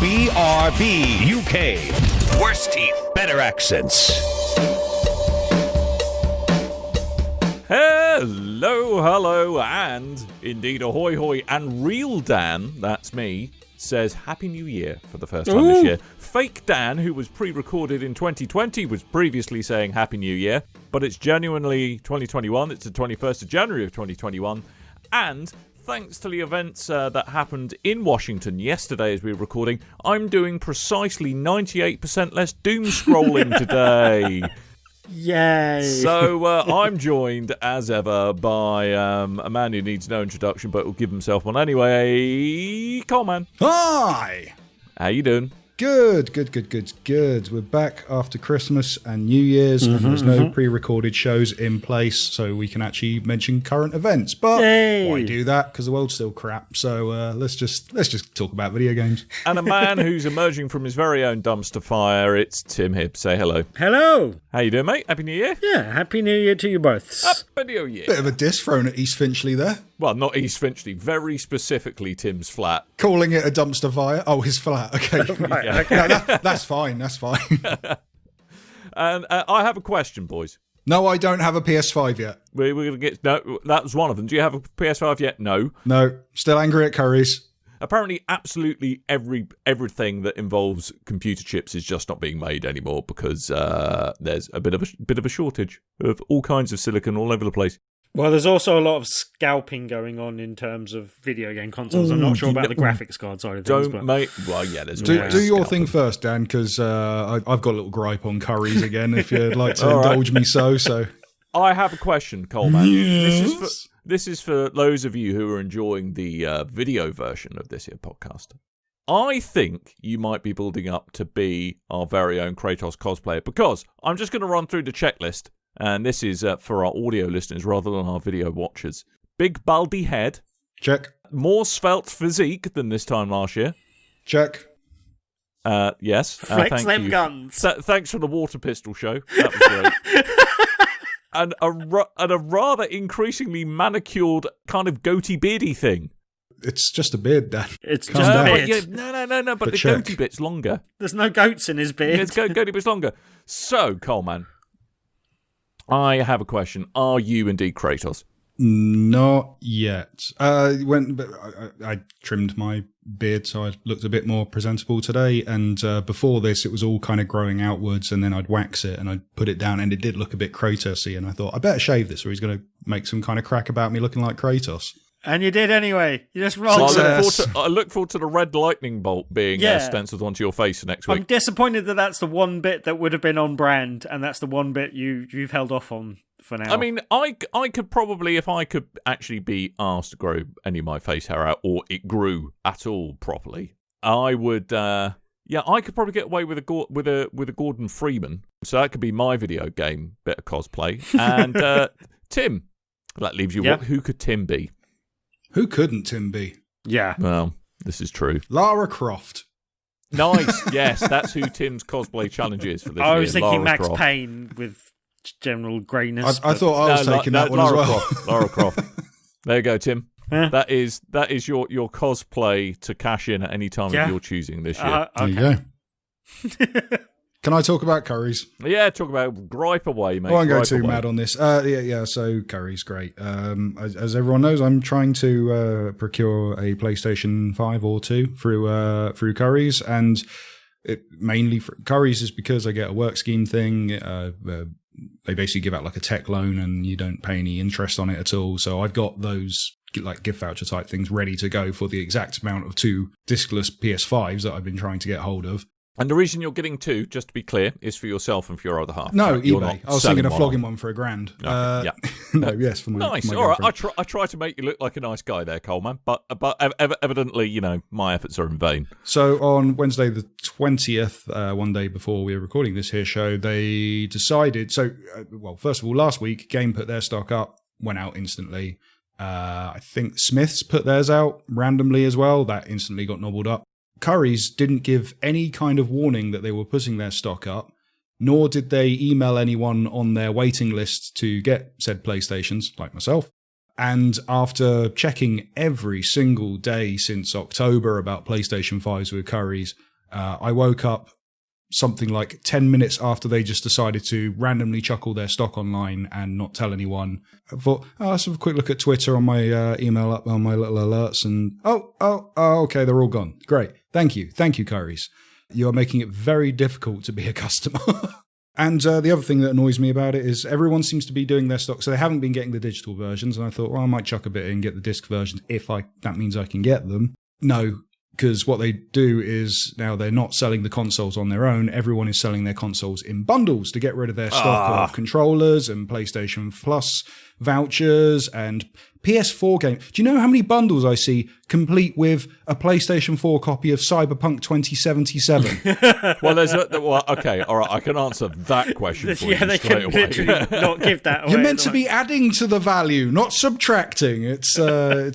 BRB UK. Worse teeth, better accents. Hello, and indeed ahoy hoy, and real Dan, that's me, says Happy New Year for the first time this year. Fake Dan, who was pre-recorded in 2020, was previously saying Happy New Year, but it's genuinely 2021, it's the 21st of January of 2021, and thanks to the events that happened in Washington yesterday as we were recording, I'm doing precisely 98% less doom scrolling today. Yay. So I'm joined, as ever, by a man who needs no introduction, but will give himself one anyway. Coleman. Hi! How you doing? Good. We're back after Christmas and New Year's, and there's no pre-recorded shows in place, so we can actually mention current events. But why do that? Because the world's still crap. So let's just talk about video games. And a man who's emerging from his very own dumpster fire, it's Tim Hibb. Say hello. Hello. How you doing, mate? Happy New Year? Yeah, Happy New Year to you both. Happy New Year. Bit of a diss thrown at East Finchley there. Well, not East Finchley, very specifically Tim's flat. Calling it a dumpster fire. Oh, his flat. Okay. Right, Yeah. okay. No, that's fine. And I have a question, boys. No, I don't have a PS5 yet. We're going to get... No, that was one of them. Do you have a PS5 yet? No. No, still angry at Currys. Apparently, absolutely everything that involves computer chips is just not being made anymore because there's a bit of a shortage of all kinds of silicon all over the place. Well, there's also a lot of scalping going on in terms of video game consoles. I'm not sure about the graphics card side of things. Well, yeah, there's Do your thing first, Dan, because I've got a little gripe on Currys again, if you'd like to indulge me so. I have a question, Coleman. Yes. This is for those of you who are enjoying the video version of this here podcast. I think you might be building up to be our very own Kratos cosplayer, because I'm just going to run through the checklist, and this is for our audio listeners rather than our video watchers. Big baldy head. Check. More svelte physique than this time last year. Check. Yes. Flex thank them you. guns. Thanks for the water pistol show. That was great. And a rather increasingly manicured kind of goatee beardy thing. It's just a beard, Dan. It's Calm just a down. beard. No, but the check. goatee bit's longer. There's no goats in his beard. It's goatee bit's longer. So, Coleman, I have a question. Are you indeed Kratos? Not yet. I trimmed my beard so I looked a bit more presentable today, and before this it was all kind of growing outwards, and then I'd wax it and I'd put it down and it did look a bit Kratosy, and I thought I better shave this or he's going to make some kind of crack about me looking like Kratos. And you did anyway. You just rolled So it. I look forward to the red lightning bolt being stenciled onto your face next week. I'm disappointed that that's the one bit that would have been on brand, and that's the one bit you've held off on for now. I mean, I could probably, if I could actually be asked to grow any of my face hair out, or it grew at all properly, I would. I could probably get away with a Gordon Freeman. So that could be my video game bit of cosplay. And Tim, that leaves you. Yeah. Who could Tim be? Who couldn't Tim be? Yeah. Well, this is true. Lara Croft. Nice. Yes, that's who Tim's cosplay challenge is for this year. I was thinking Lara Max Croft. Payne with general greyness. I thought I was taking that one as Lara well. Croft. Lara Croft. There you go, Tim. Yeah. That is your cosplay to cash in at any time of your choosing this year. There you go. Can I talk about Currys? Yeah, talk about gripe away, mate. I won't go Gripe too away. mad on this. So Curry's great. As everyone knows, I'm trying to procure a PlayStation 5 or 2 through Curry's, and it mainly for Curry's is because I get a work scheme thing. They basically give out like a tech loan, and you don't pay any interest on it at all. So I've got those like gift voucher type things ready to go for the exact amount of 2 discless PS5s that I've been trying to get hold of. And the reason you're getting 2, just to be clear, is for yourself and for your other half. No, You're eBay. not I was selling thinking of one flogging on. one for £1,000. Okay, yeah. No, yes, for my Nice. For my All right. girlfriend. I try to make you look like a nice guy there, Coleman, but evidently, my efforts are in vain. So on Wednesday the 20th, one day before we were recording this here show, they decided. So, first of all, last week, Game put their stock up, went out instantly. I think Smiths put theirs out randomly as well. That instantly got nobbled up. Currys didn't give any kind of warning that they were putting their stock up, nor did they email anyone on their waiting list to get said PlayStations, like myself. And after checking every single day since October about PlayStation 5s with Currys, I woke up something like 10 minutes after they just decided to randomly chuck all their stock online and not tell anyone. I thought, let's have a quick look at Twitter on my email up on my little alerts, and okay, they're all gone. Great. Thank you, Currys. You are making it very difficult to be a customer. And the other thing that annoys me about it is everyone seems to be doing their stock, so they haven't been getting the digital versions, and I thought, well, I might chuck a bit in and get the disc versions if that means I can get them. No, because what they do is now they're not selling the consoles on their own. Everyone is selling their consoles in bundles to get rid of their stock of controllers and PlayStation Plus vouchers and PS4 game. Do you know how many bundles I see complete with a PlayStation 4 copy of Cyberpunk 2077? Well, okay, all right, I can answer that question for you they straight can away. literally not give that away. You're meant to be adding to the value, not subtracting. It's a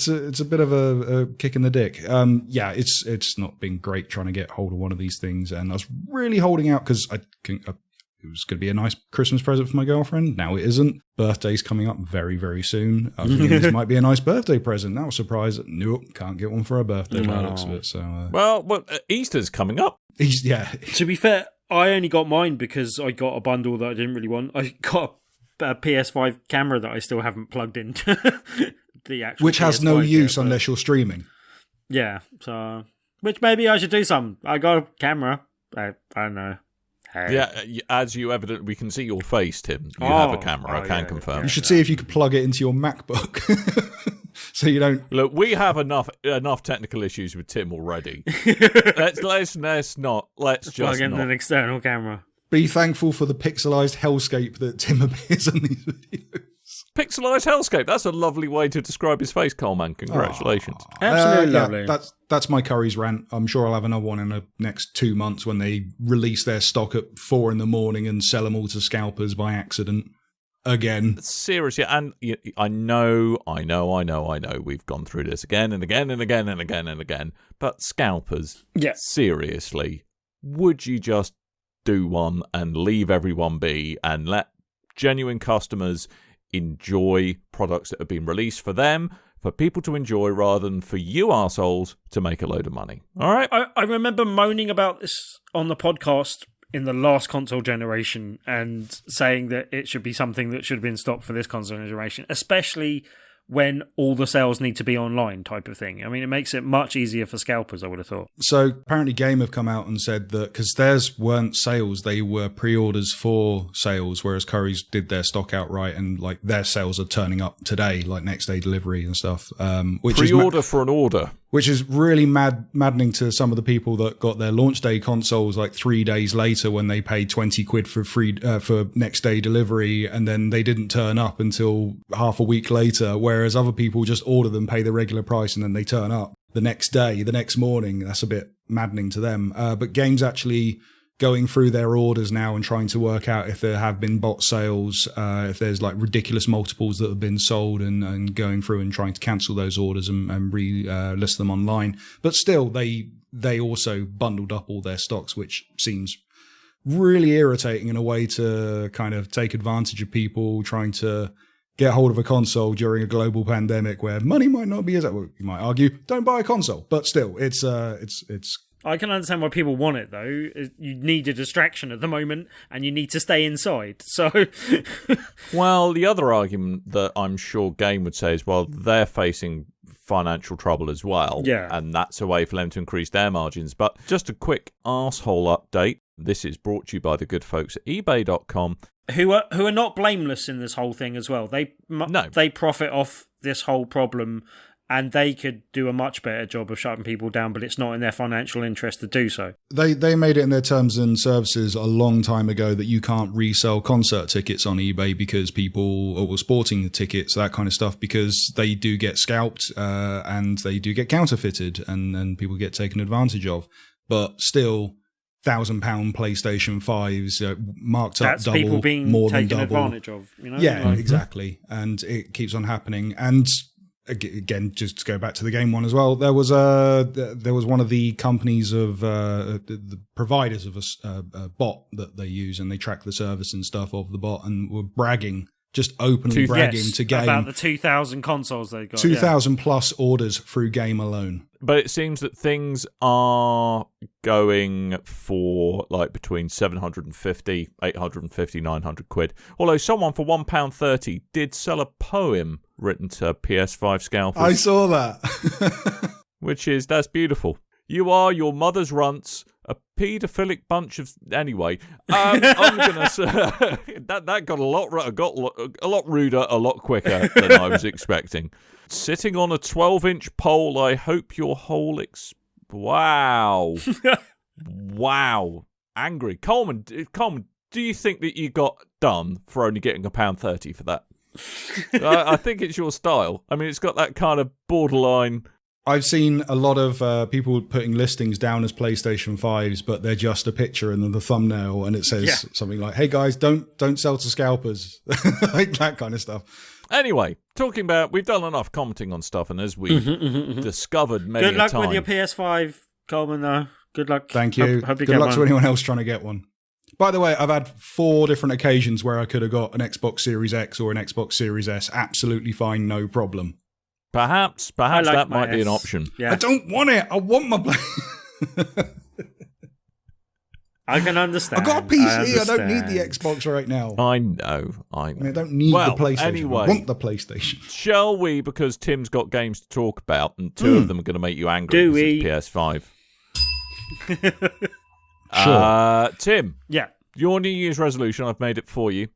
bit of a kick in the dick. It's not been great trying to get hold of one of these things, and I was really holding out because it was going to be a nice Christmas present for my girlfriend. Now it isn't. Birthday's coming up very, very soon. I was thinking this might be a nice birthday present. That was a surprise. Nope, can't get one for her birthday by the looks of it. So, Well, Easter's coming up. To be fair, I only got mine because I got a bundle that I didn't really want. I got a PS5 camera that I still haven't plugged into the actual which has PS5 no use yet, unless you're streaming. Yeah, so which maybe I should do some. I got a camera. I don't know. Hey. Yeah, as you evidently, we can see your face, Tim. You have a camera, I can confirm. You should see if you could plug it into your MacBook. So you don't... Look, we have enough technical issues with Tim already. Let's not. Let's just plug in not. an external camera. Be thankful for the pixelized hellscape that Tim appears in these videos. Pixelized hellscape. That's a lovely way to describe his face, Coleman. Congratulations. Absolutely lovely. That's my Curry's rant. I'm sure I'll have another one in the next 2 months when they release their stock at 4 a.m. and sell them all to scalpers by accident. Again. Seriously, and I know, we've gone through this again and again and again and again and again, but scalpers, seriously, would you just do one and leave everyone be and let genuine customers enjoy products that have been released for them, for people to enjoy, rather than for you arseholes to make a load of money? All right? I remember moaning about this on the podcast in the last console generation and saying that it should be something that should have been stopped for this console generation, especially when all the sales need to be online type of thing. I mean, it makes it much easier for scalpers, I would have thought. So apparently Game have come out and said that because theirs weren't sales, they were pre-orders for sales, whereas Curry's did their stock outright, and like their sales are turning up today, like next day delivery and stuff. Which pre-order for an order. Which is really maddening to some of the people that got their launch day consoles like 3 days later when they paid 20 quid for for next day delivery, and then they didn't turn up until half a week later, whereas other people just order them, pay the regular price, and then they turn up the next day, the next morning. That's a bit maddening to them. But Game's actually going through their orders now and trying to work out if there have been bot sales, if there's like ridiculous multiples that have been sold, and going through and trying to cancel those orders and list them online. But still, they also bundled up all their stocks, which seems really irritating in a way to kind of take advantage of people trying to get hold of a console during a global pandemic where money might not be as... Well, you might argue, don't buy a console, but still, it's I can understand why people want it, though. You need a distraction at the moment, and you need to stay inside. So, well, the other argument that I'm sure Game would say is, well, they're facing financial trouble as well, and that's a way for them to increase their margins. But just a quick arsehole update. This is brought to you by the good folks at eBay.com, who are not blameless in this whole thing as well. They profit off this whole problem. And they could do a much better job of shutting people down, but it's not in their financial interest to do so. They made it in their terms and services a long time ago that you can't resell concert tickets on eBay because people were sporting the tickets, that kind of stuff, because they do get scalped and they do get counterfeited and people get taken advantage of. But still, £1,000 PlayStation 5s marked up that's double, people being more than taken double. Advantage of. You know? Yeah, exactly. And it keeps on happening. And again, just to go back to the Game one as well, there was one of the companies of the providers of a bot that they use, and they track the service and stuff of the bot, and were bragging, just openly bragging to Game about the 2,000 consoles they got. 2,000 plus orders through Game alone. But it seems that things are going for like between 750, 850, 900 quid. Although someone for £1.30 did sell a poem written to PS5 scalpers. I saw that. That's beautiful. You are your mother's runts, a paedophilic bunch of... Anyway, I'm going to say... that got a lot ruder, a lot quicker than I was expecting. Sitting on a 12-inch pole, I hope your whole... Wow. Wow. Angry. Coleman, do you think that you got done for only getting £1.30 for that? I think it's your style. I mean, it's got that kind of borderline... I've seen a lot of people putting listings down as PlayStation 5s, but they're just a picture and then the thumbnail, and it says something like, "Hey guys, don't sell to scalpers," like that kind of stuff. Anyway, talking about, we've done enough commenting on stuff, and as we discovered many Good luck a time, with your PS5, Coleman. Though, good luck. Thank you. Hope you Good get luck one. to anyone else trying to get one. By the way, I've had 4 different occasions where I could have got an Xbox Series X or an Xbox Series S absolutely fine, no problem. Perhaps like that my might be an S. option. Yeah. I don't want it. I want my I can understand. I've got a PC. I don't understand. need the Xbox right now. I know. I don't need the PlayStation. Anyway, I want the PlayStation. Shall we? Because Tim's got games to talk about, and 2 of them are going to make you angry. Do because we? It's PS5. Sure. Tim. Yeah. Your New Year's resolution, I've made it for you,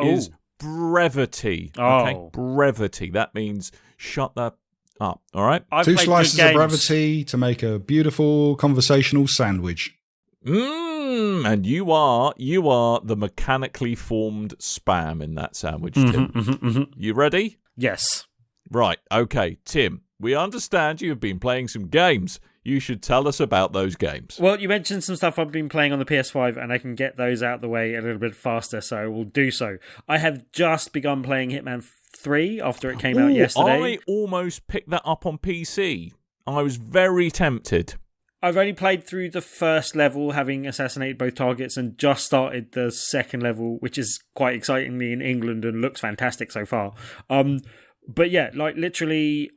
is brevity. Oh. Okay, brevity. That means shut that up. All right. I've 2 played slices good of games. brevity to make a beautiful conversational sandwich. And you are the mechanically formed spam in that sandwich, Tim. You ready? Yes. Right. Okay, Tim. We understand you have been playing some games. You should tell us about those games. Well, you mentioned some stuff I've been playing on the PS5, and I can get those out of the way a little bit faster, so I will do so. I have just begun playing Hitman 3 after it came out yesterday. I almost picked that up on PC. I was very tempted. I've only played through the first level, having assassinated both targets, and just started the second level, which is quite excitingly in England and looks fantastic so far. But yeah, like literally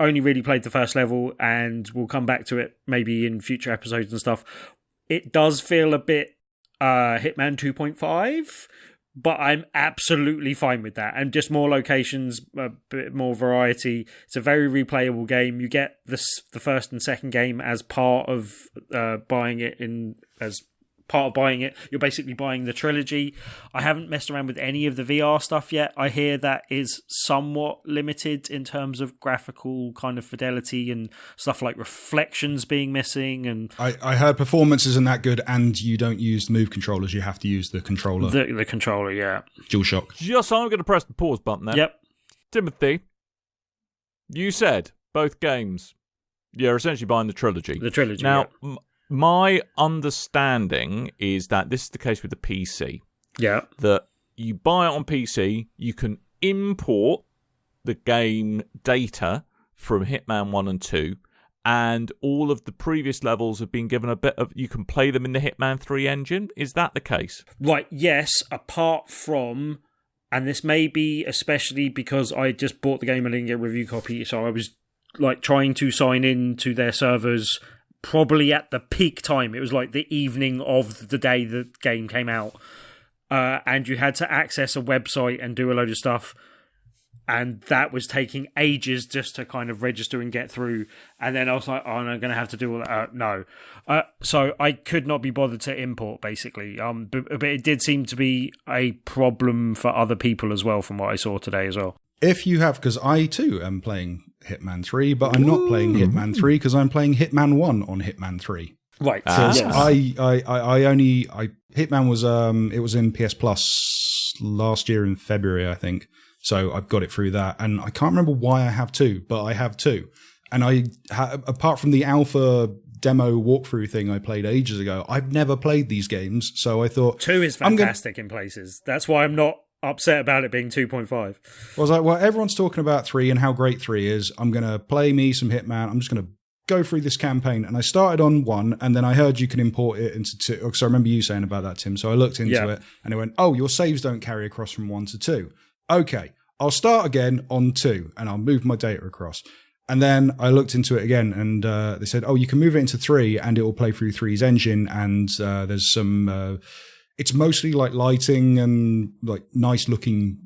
only really played the first level, and we'll come back to it maybe in future episodes and stuff. It does feel a bit Hitman 2.5, but I'm absolutely fine with that. And just more locations, a bit more variety. It's a very replayable game. You get the first and second game as part of buying it. You're basically buying the trilogy. I haven't messed around with any of the VR stuff yet. I hear that is somewhat limited in terms of graphical kind of fidelity and stuff like reflections being missing. And I heard performance isn't that good, and you don't use the move controllers. You have to use the controller. the controller, yeah. DualShock. Just, I'm going to press the pause button there. Yep. Timothy, you said both games, you're essentially buying the trilogy. The trilogy, Now, yeah. my understanding is that this is the case with the PC. Yeah. That you buy it on PC, you can import the game data from Hitman 1 and 2, and all of the previous levels have been given a bit of... You can play them in the Hitman 3 engine. Is that the case? Right, yes, apart from... And this may be especially because I just bought the game and didn't get a review copy, so I was like trying to sign in to their servers probably at the peak time. It was like the evening of the day the game came out. And you had to access a website and do a load of stuff. And that was taking ages just to kind of register and get through. And then I was like, oh, I'm going to have to do all that. No. So I could not be bothered to import, basically. But it did seem to be a problem for other people as well, from what I saw today as well. If you have, because I too am playing Hitman 3, but I'm not playing Hitman 3 because I'm playing Hitman 1 on Hitman 3. Right. Because Yes. Hitman was it was in PS Plus last year in February, I think. So I've got it through that, and I can't remember why I have 2, but I have 2. And apart from the alpha demo walkthrough thing I played ages ago, I've never played these games. So I thought 2 is fantastic in places. That's why I'm not upset about it being 2.5. I was like, well, everyone's talking about 3 and how great 3 is. I'm going to play me some Hitman. I'm just going to go through this campaign. And I started on 1, and then I heard you can import it into 2. Because I remember you saying about that, Tim. So I looked into it, and it went, oh, your saves don't carry across from 1 to 2. Okay, I'll start again on 2, and I'll move my data across. And then I looked into it again, and they said, "Oh, you can move it into 3, and it will play through 3's engine." And there's some. It's mostly like lighting and like nice looking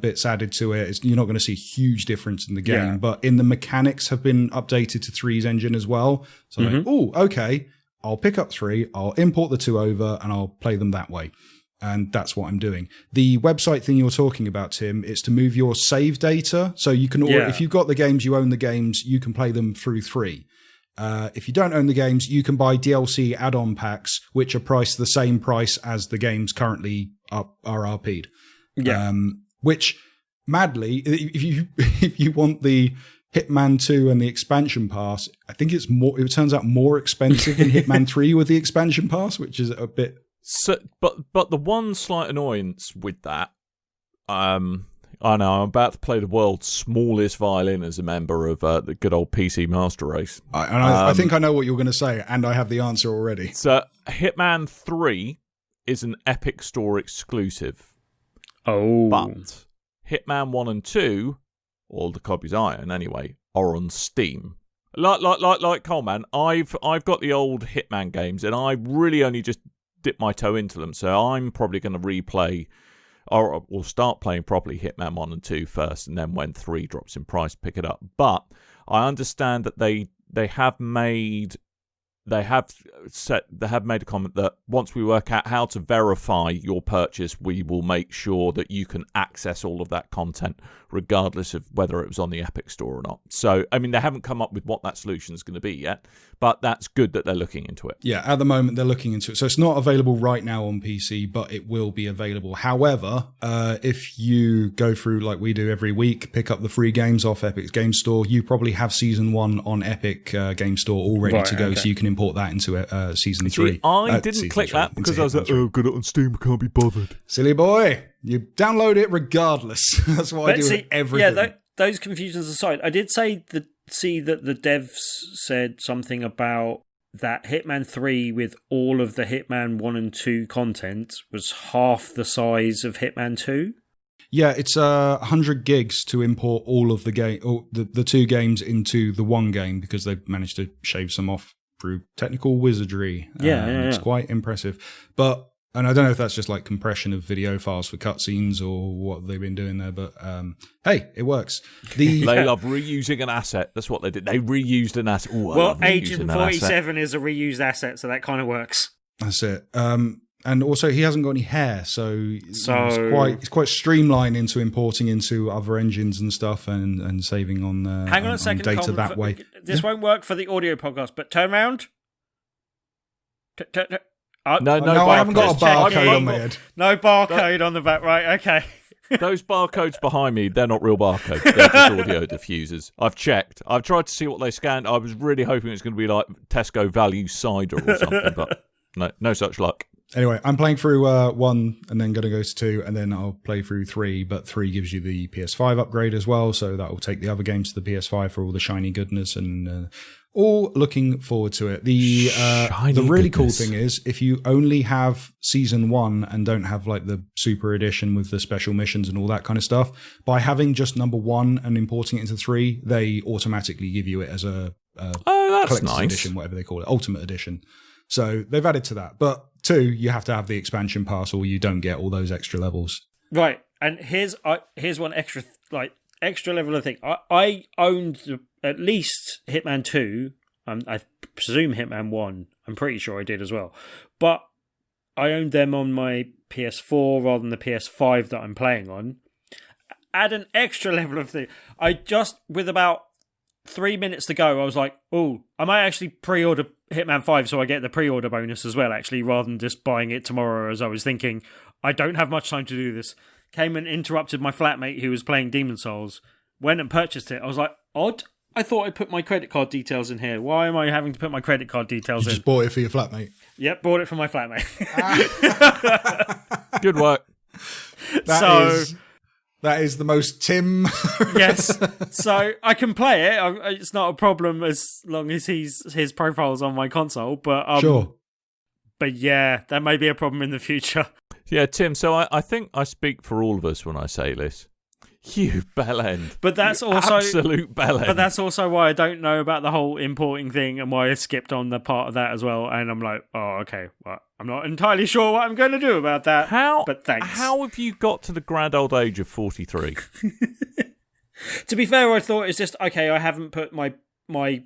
bits added to it. You're not going to see a huge difference in the game, but in the mechanics have been updated to 3's engine as well. So like, oh, okay, I'll pick up 3, I'll import the 2 over, and I'll play them that way. And that's what I'm doing. The website thing you're talking about, Tim, is to move your save data. So you can, if you've got the games, you own the games, you can play them through 3. If you don't own the games, you can buy DLC add-on packs, which are priced the same price as the games currently are RP'd. Yeah. Which, madly, if you want the Hitman 2 and the expansion pass, I think it turns out more expensive than Hitman 3 with the expansion pass, which is a bit... So, but the one slight annoyance with that, I know I'm about to play the world's smallest violin as a member of the good old PC Master Race. I think I know what you're going to say, and I have the answer already. So, Hitman 3 is an Epic Store exclusive. Oh. But Hitman 1 and 2, all the copies I own anyway, are on Steam. Like Coleman, I've got the old Hitman games, and I really only just dip my toe into them, so I'm probably going to replay or we'll start playing properly Hitman 1 and 2 first, and then when 3 drops in price, pick it up. But I understand that they have made a comment that once we work out how to verify your purchase, we will make sure that you can access all of that content regardless of whether it was on the Epic Store or not. So, I mean, they haven't come up with what that solution is going to be yet, but that's good that they're looking into it. Yeah, at the moment they're looking into it. So it's not available right now on PC, but it will be available. However, if you go through like we do every week, pick up the free games off Epic's Game Store, you probably have Season 1 on Epic Game Store all ready to go, so you can import that into Season 3. I didn't click that because I was like, got it on Steam, I can't be bothered. Silly boy. You download it regardless. That's what I do with everything. Yeah, those confusions aside, I did see that the devs said something about that Hitman 3 with all of the Hitman 1 and 2 content was half the size of Hitman 2. Yeah, it's 100 gigs to import all of the the 2 games into the one game because they've managed to shave some off through technical wizardry. It's quite impressive. And I don't know if that's just like compression of video files for cutscenes or what they've been doing there, but hey, it works. They love reusing an asset. That's what they did. They reused an asset. Ooh, well, Agent 47 is a reused asset, so that kind of works. That's it. And also, he hasn't got any hair, so it's quite streamlined into importing into other engines and stuff and saving on hang on a second, data Coleman, that way. This won't work for the audio podcast, but turn around. No, I haven't got a barcode on my head. No barcode on the back, right? Okay. Those barcodes behind me, they're not real barcodes. They're just audio diffusers. I've checked. I've tried to see what they scanned. I was really hoping it was going to be like Tesco Value Cider or something, but no such luck. Anyway, I'm playing through 1 and then going to go to 2 and then I'll play through 3, but 3 gives you the PS5 upgrade as well, so that will take the other games to the PS5 for all the shiny goodness and all looking forward to it. The really cool thing is if you only have Season 1 and don't have like the Super Edition with the special missions and all that kind of stuff, by having just number 1 and importing it into 3, they automatically give you it as a collector's nice edition, whatever they call it, Ultimate Edition. So they've added to that. But 2, you have to have the expansion pass or you don't get all those extra levels. Right. And here's one extra level of thing. I owned at least Hitman 2. I presume Hitman 1. I'm pretty sure I did as well. But I owned them on my PS4 rather than the PS5 that I'm playing on. Add an extra level of thing. With about 3 minutes to go, I was like, oh, I might actually pre-order Hitman 5 so I get the pre-order bonus as well, actually, rather than just buying it tomorrow, as I was thinking, I don't have much time to do this. Came and interrupted my flatmate who was playing Demon's Souls, went and purchased it. I was like, odd. I thought I'd put my credit card details in here. Why am I having to put my credit card details in? You just bought it for your flatmate? Yep, bought it for my flatmate. Good work. That is the most Tim. Yes. So I can play it. It's not a problem as long as his profile's on my console. But sure. But yeah, that may be a problem in the future. Yeah, Tim, so I think I speak for all of us when I say this. You bellend. But that's also absolute bellend. But that's also why I don't know about the whole importing thing and why I skipped on the part of that as well. And I'm like, oh, okay, well, I'm not entirely sure what I'm going to do about that. But thanks. How have you got to the grand old age of 43? To be fair, I thought it's just, okay, I haven't put my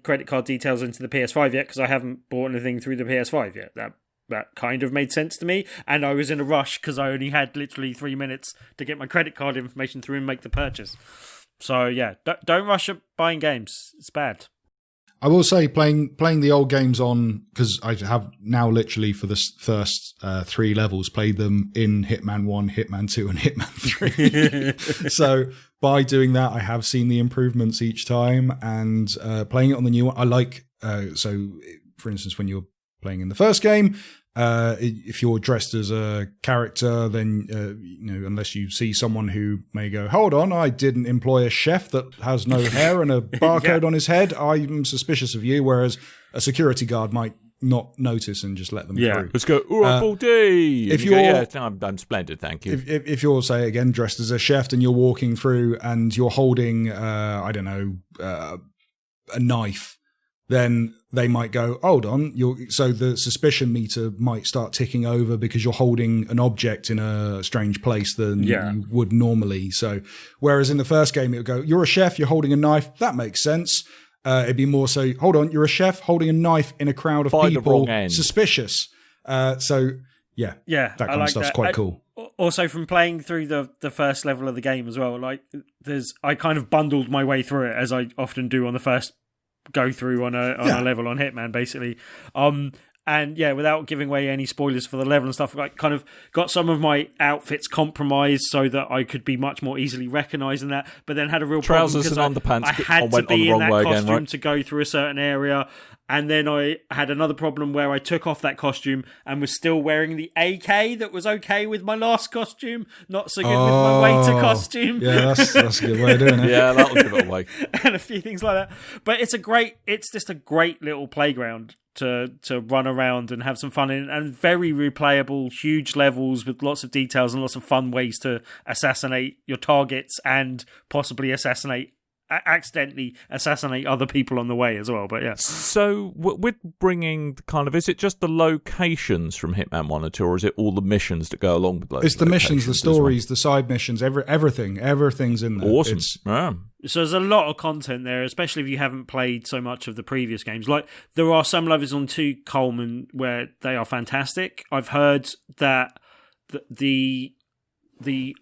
credit card details into the PS5 yet because I haven't bought anything through the PS5 yet. That kind of made sense to me, and I was in a rush because I only had literally 3 minutes to get my credit card information through and make the purchase. So yeah, don't rush at buying games. It's bad. I will say playing the old games on, because I have now literally for the first 3 levels played them in Hitman 1, Hitman 2 and Hitman 3. So by doing that, I have seen the improvements each time, and playing it on the new one, I like, so for instance, when you're playing in the first game, if you're dressed as a character, then unless you see someone who may go, hold on, I didn't employ a chef that has no hair and a barcode on his head, I'm suspicious of you. Whereas a security guard might not notice and just let them through. Let's go. Full day. If you're, I'm splendid, thank you. If you're, say again, dressed as a chef and you're walking through and you're holding, a knife, then they might go, hold on, so the suspicion meter might start ticking over because you're holding an object in a strange place than you would normally. So, whereas in the first game, it would go, you're a chef, you're holding a knife, that makes sense. It'd be more so, hold on, you're a chef holding a knife in a crowd of people, suspicious. That kind of stuff's quite cool. Also, from playing through the first level of the game as well, like I kind of bundled my way through it, as I often do on the first go through on a level on Hitman, basically. And yeah, without giving away any spoilers for the level and stuff, I kind of got some of my outfits compromised so that I could be much more easily recognised in that, but then had a real trousers problem and underpants. I had to be in that costume again, right? to go through a certain area. And then I had another problem where I took off that costume and was still wearing the AK that was okay with my last costume, not so good with my waiter costume. Yeah, that's a good way of doing it. Yeah, that'll give it away. And a few things like that. But it's just a great little playground to run around and have some fun in, and very replayable, huge levels with lots of details and lots of fun ways to assassinate your targets and possibly accidentally assassinate other people on the way as well. But yeah. So with bringing is it just the locations from Hitman 1 or 2, or is it all the missions that go along with those? It's the missions, the stories, the side missions, everything's in there. Awesome. So there's a lot of content there, especially if you haven't played so much of the previous games. Like, there are some levels on 2 Coleman where they are fantastic. I've heard that the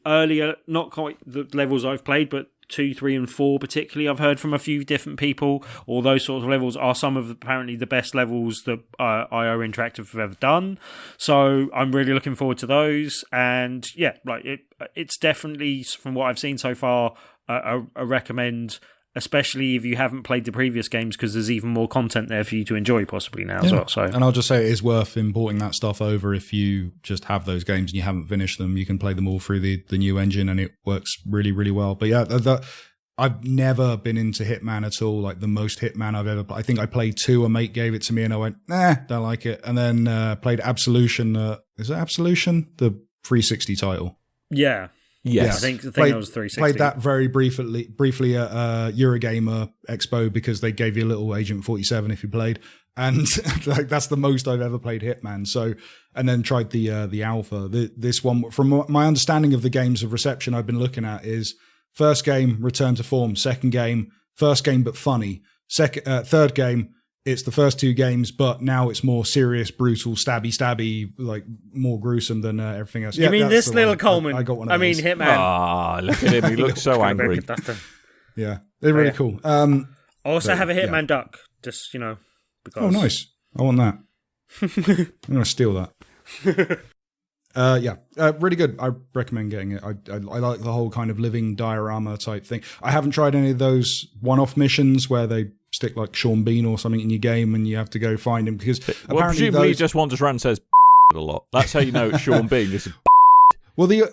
earlier, not quite the levels I've played, but 2, 3, and 4 particularly, I've heard from a few different people, all those sorts of levels are some of apparently the best levels that IO Interactive have ever done. So I'm really looking forward to those. And yeah, like it's definitely, from what I've seen so far, I recommend, especially if you haven't played the previous games, because there's even more content there for you to enjoy possibly now as well. So, and I'll just say it is worth importing that stuff over. If you just have those games and you haven't finished them, you can play them all through the new engine, and it works really, really well. But yeah, I've never been into Hitman at all. Like, the most Hitman I've ever played, I think I played 2, a mate gave it to me and I went, don't like it. And then played Absolution. Is it Absolution? The 360 title. Yeah. Yes. I think that was 360. Played that very briefly at Eurogamer Expo, because they gave you a little Agent 47 if you played. And that's the most I've ever played Hitman. So, and then tried the alpha. This one, from my understanding of the games of reception I've been looking at, is first game, return to form. Second game, first game but funny. Third game, it's the first 2 games, but now it's more serious, brutal, stabby, like more gruesome than everything else. You mean this little Coleman? I got one of these. Hitman. Look at him. He looks so angry. Yeah, they're really cool. I also have a Hitman duck, just, because. Oh, nice. I want that. I'm going to steal that. Really good. I recommend getting it. I like the whole kind of living diorama type thing. I haven't tried any of those one-off missions where they stick like Sean Bean or something in your game and you have to go find him, because apparently presumably he just wanders around and says a lot. That's how you know it's Sean Bean. It's well, the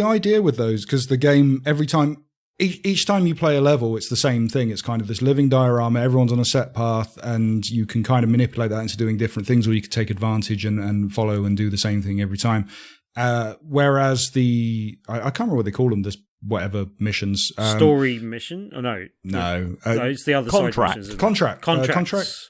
idea with those, because the game, every time, each time you play a level, it's the same thing. It's kind of this living diorama. Everyone's on a set path, and you can kind of manipulate that into doing different things, or you could take advantage and follow and do the same thing every time. Whereas I can't remember what they call them, this whatever missions. Story mission? Oh, no. No. No, it's the other Contract. side missions. Contract. Contracts.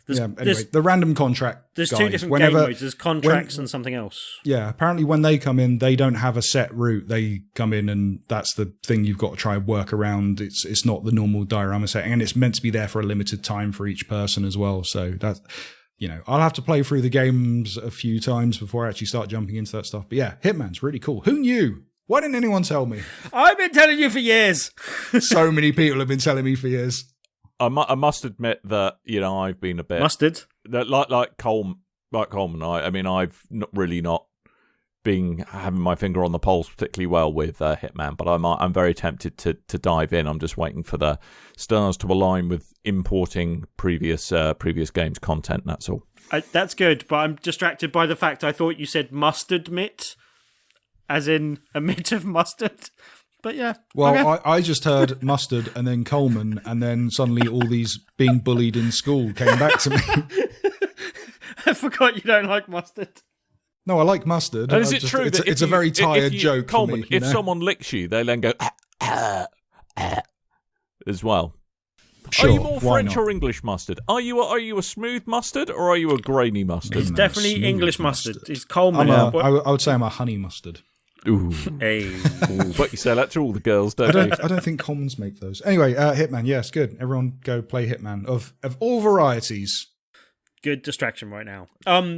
Anyway, the random contract There's guy, two different game modes. There's contracts and something else. Yeah, apparently when they come in, they don't have a set route. They come in and that's the thing you've got to try and work around. It's not the normal diorama setting, and it's meant to be there for a limited time for each person as well. So that, I'll have to play through the games a few times before I actually start jumping into that stuff. But yeah, Hitman's really cool. Who knew? Why didn't anyone tell me? I've been telling you for years. So many people have been telling me for years. I must admit that I've been a bit Mustard. like Coleman. I've not been having my finger on the pulse particularly well with Hitman, but I'm very tempted to dive in. I'm just waiting for the stars to align with importing previous games content. That's all. That's good, but I'm distracted by the fact I thought you said mustard mitt, as in a mitt of mustard. But yeah. Well, okay. I just heard mustard and then Coleman, and then suddenly all these being bullied in school came back to me. I forgot you don't like mustard. No, I like mustard. And is it true that it's a very tired joke Coleman, for me? If someone licks you, they then go as well. Sure, are you more why French not? or English mustard? Are you a smooth mustard or are you a grainy mustard? He's No, definitely smooth English mustard. He's Coleman. I would say I'm a honey mustard. Ooh. Hey. Ooh, but you say that to all the girls, don't you? I don't think Commons make those. Anyway, Hitman, yes, good. Everyone go play Hitman of all varieties. Good distraction right now.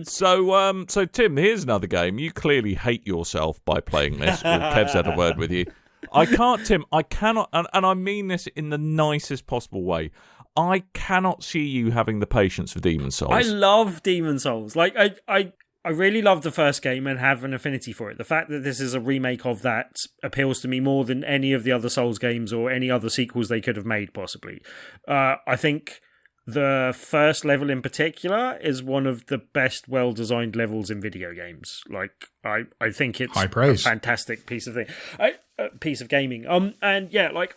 So Tim, here's another game. You clearly hate yourself by playing this. Kev's had a word with you. I cannot, and I mean this in the nicest possible way. I cannot see you having the patience for Demon Souls. I love Demon Souls. Like I really love the first game and have an affinity for it. The fact that this is a remake of that appeals to me more than any of the other Souls games or any other sequels they could have made, possibly. I think the first level in particular is one of the best well-designed levels in video games. Like, I think it's High praise. a fantastic piece of piece of gaming. And yeah, like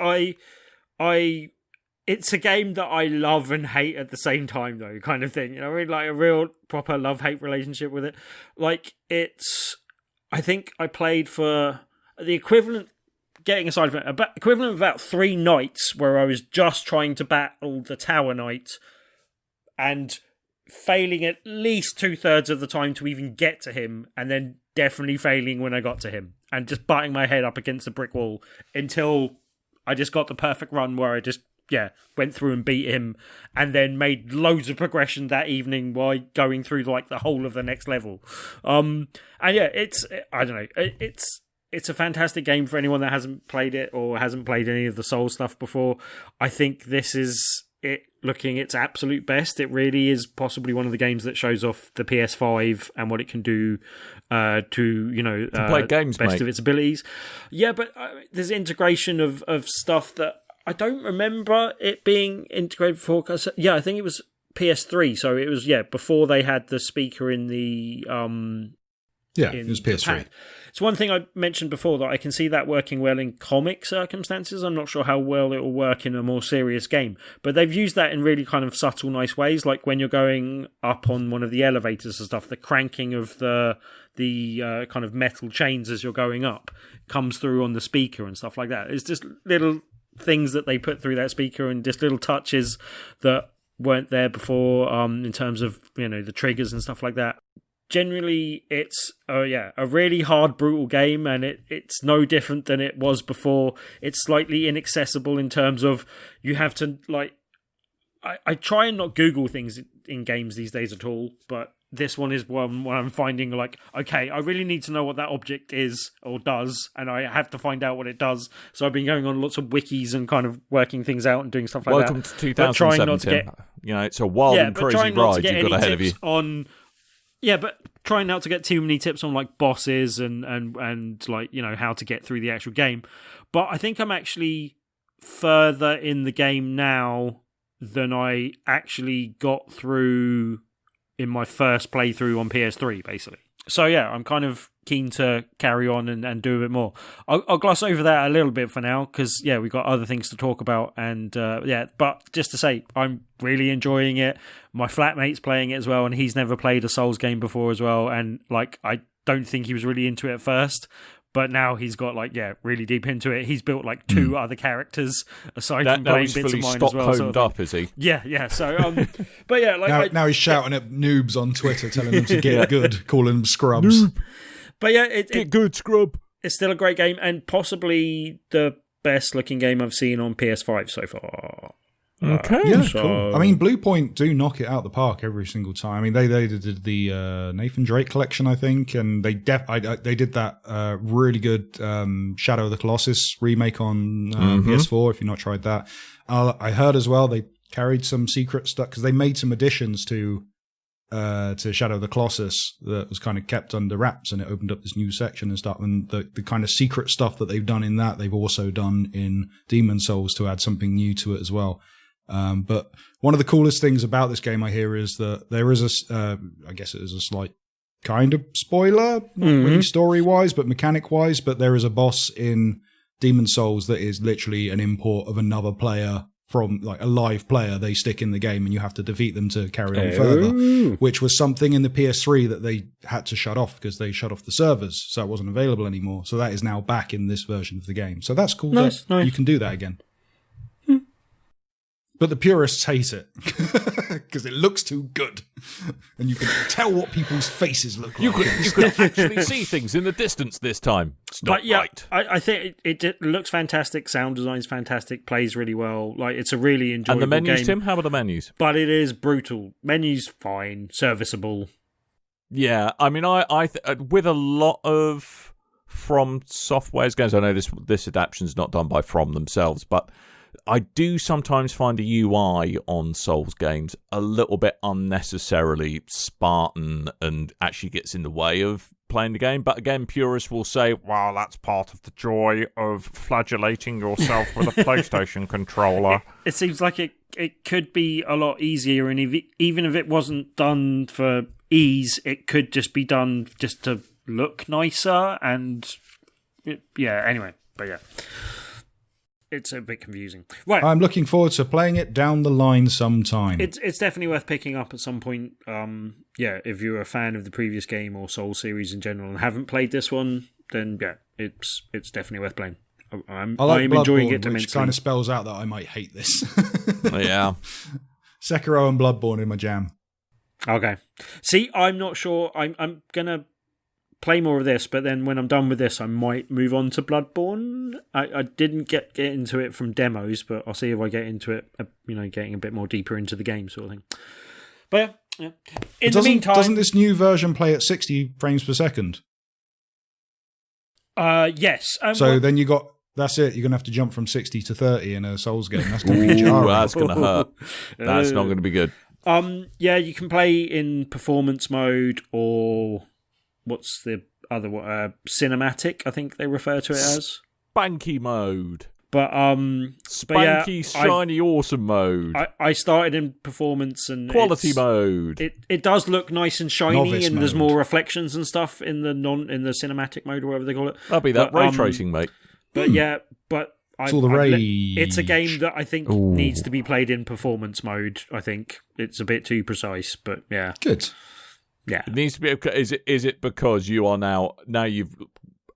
it's a game that I love and hate at the same time, though, kind of thing. Really like a real proper love-hate relationship with it. Like, I think I played for the equivalent, getting aside from it, equivalent of about 3 nights where I was just trying to battle the Tower Knight and failing at least 2/3 of the time to even get to him, and then definitely failing when I got to him, and just butting my head up against a brick wall until I just got the perfect run where I just went through and beat him, and then made loads of progression that evening while going through like the whole of the next level. And yeah, it's a fantastic game for anyone that hasn't played it or hasn't played any of the Soul stuff before. I think this is it looking its absolute best. It really is possibly one of the games that shows off the PS5 and what it can do to play games, best mate. of its abilities. Yeah, but there's integration of stuff that I don't remember it being integrated before. Cause, I think it was PS3, so it was before they had the speaker in the it was PS3. It's one thing I mentioned before that I can see that working well in comic circumstances. I'm not sure how well it will work in a more serious game, but they've used that in really kind of subtle, nice ways. Like when you're going up on one of the elevators and stuff, the cranking of the kind of metal chains as you're going up comes through on the speaker and stuff like that. It's just little things that they put through that speaker and just little touches that weren't there before in terms of the triggers and stuff like that. Generally, it's a really hard, brutal game, and it's no different than it was before. It's slightly inaccessible in terms of you have to I try and not Google things in games these days at all, but this one is one where I'm finding okay, I really need to know what that object is or does, and I have to find out what it does. So I've been going on lots of wikis and kind of working things out and doing stuff like Welcome that. to 2017. It's a wild and crazy ride you've got ahead of you. But trying not to get too many tips on bosses and how to get through the actual game. But I think I'm actually further in the game now than I actually got through in my first playthrough on PS3, basically. So yeah, I'm kind of keen to carry on and do a bit more. I'll gloss over that a little bit for now because we've got other things to talk about, and but just to say, I'm really enjoying it. My flatmate's playing it as well, and he's never played a Souls game before as well, and I don't think he was really into it at first. But now he's got really deep into it. He's built 2 other characters aside from now playing he's bits fully of mine as well. Stockholmed up, is he? Yeah. So, but yeah, now he's shouting at noobs on Twitter, telling them to get good, calling them scrubs. Noob. But yeah, Get good, scrub. it's still a great game and possibly the best looking game I've seen on PS5 so far. Okay. Yeah, So- cool. I mean, Blue Point do knock it out the park every single time. I mean, they did the Nathan Drake collection, I think, and they did that really good Shadow of the Colossus remake on PS4. If you've not tried that, I heard as well they carried some secret stuff because they made some additions to Shadow of the Colossus that was kind of kept under wraps, and it opened up this new section and stuff. And the kind of secret stuff that they've done in that, they've also done in Demon Souls to add something new to it as well. But one of the coolest things about this game, I hear, is that there is I guess it is a slight kind of spoiler, not really story-wise, but mechanic-wise, but there is a boss in Demon Souls that is literally an import of another player from a live player they stick in the game, and you have to defeat them to carry on further, which was something in the PS3 that they had to shut off because they shut off the servers, so it wasn't available anymore. So that is now back in this version of the game. So that's cool. Nice. You can do that again. But the purists hate it because it looks too good, and you can tell what people's faces look like. You could actually see things in the distance this time. It's not But yeah, right. I think it looks fantastic. Sound design's fantastic. Plays really well. It's a really enjoyable And the menus, game. Tim? How are the menus? But it is brutal. Menus fine, serviceable. Yeah, I mean, with a lot of From Software's games, I know this adaptation's not done by From themselves, but I do sometimes find the UI on Souls games a little bit unnecessarily Spartan and actually gets in the way of playing the game. But again, purists will say, well, that's part of the joy of flagellating yourself with a PlayStation controller. It seems like it could be a lot easier, and even if it wasn't done for ease, it could just be done just to look nicer. And anyway, but yeah. It's a bit confusing. Right. I'm looking forward to playing it down the line sometime. It's definitely worth picking up at some point. If you're a fan of the previous game or Soul series in general and haven't played this one, then it's definitely worth playing. I'm enjoying it which immensely. kind of spells out that I might hate this. Yeah. Sekiro and Bloodborne in my jam. Okay. See, I'm not sure. I'm gonna play more of this, but then when I'm done with this, I might move on to Bloodborne. I didn't get into it from demos, but I'll see if I get into it, getting a bit more deeper into the game sort of thing. But yeah. In the meantime... Doesn't this new version play at 60 frames per second? Yes. Then you got... That's it. You're going to have to jump from 60 to 30 in a Souls game. That's going to be jarring. That's going to hurt. That's not going to be good. You can play in performance mode or... What's the other one? Cinematic, I think they refer to it as. Spanky mode. But Spanky, shiny, awesome mode. I started in performance and quality mode. It does look nice and shiny, Novice and there's mode. more reflections and stuff in the cinematic mode or whatever they call it. That'll be that ray tracing, mate. But It's all the rage. It's a game that I think needs to be played in performance mode. I think it's a bit too precise, but yeah, Good. yeah. It needs to be. Is it because you are now you've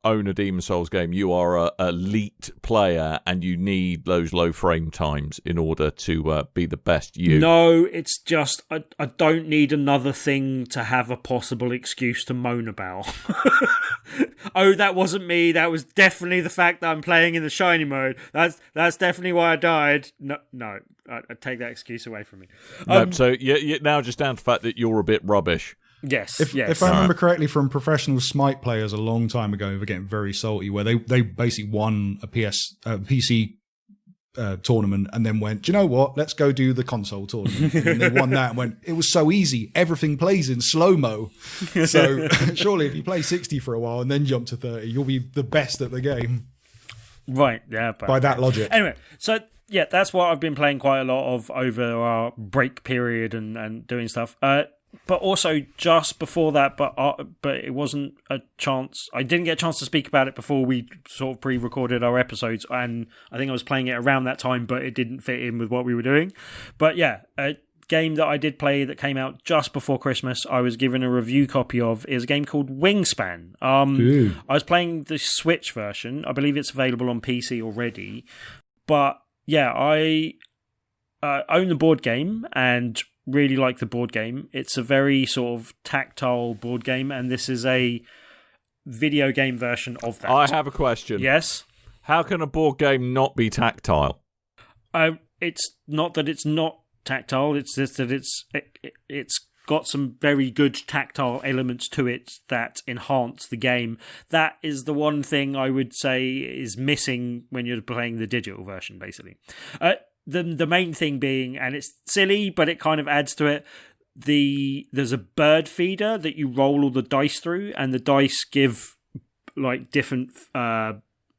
own a Demon Souls game, you are a elite player and you need those low frame times in order to be the best you? No, it's just I don't need another thing to have a possible excuse to moan about. Oh, that wasn't me. That was definitely the fact that I'm playing in the shiny mode. That's definitely why I died. No, I take that excuse away from me. So you're now just down to the fact that you're a bit rubbish. Yes, If I remember correctly from professional Smite players a long time ago, we're getting very salty, where they basically won a PC tournament and then went, do you know what? Let's go do the console tournament. And they won that and went, it was so easy. Everything plays in slow-mo. So surely if you play 60 for a while and then jump to 30, you'll be the best at the game. Right, yeah. By that logic. Anyway, so yeah, that's what I've been playing quite a lot of over our break period and doing stuff. But also just before that, but it wasn't a chance. I didn't get a chance to speak about it before we sort of pre-recorded our episodes, and I think I was playing it around that time, but it didn't fit in with what we were doing. But yeah, game that I did play that came out just before Christmas, I was given a review copy of, is a game called Wingspan. I was playing the Switch version. I believe it's available on PC already. But yeah, I own the board game and really like the board game. It's a very sort of tactile board game, and this is a video game version of that. I have a question. Yes? How can a board game not be tactile? It's not that it's not tactile, it's just that it's got some very good tactile elements to it that enhance the game. That is the one thing I would say is missing when you're playing the digital version, basically. The main thing being, and it's silly, but it kind of adds to it, there's a bird feeder that you roll all the dice through, and the dice give like different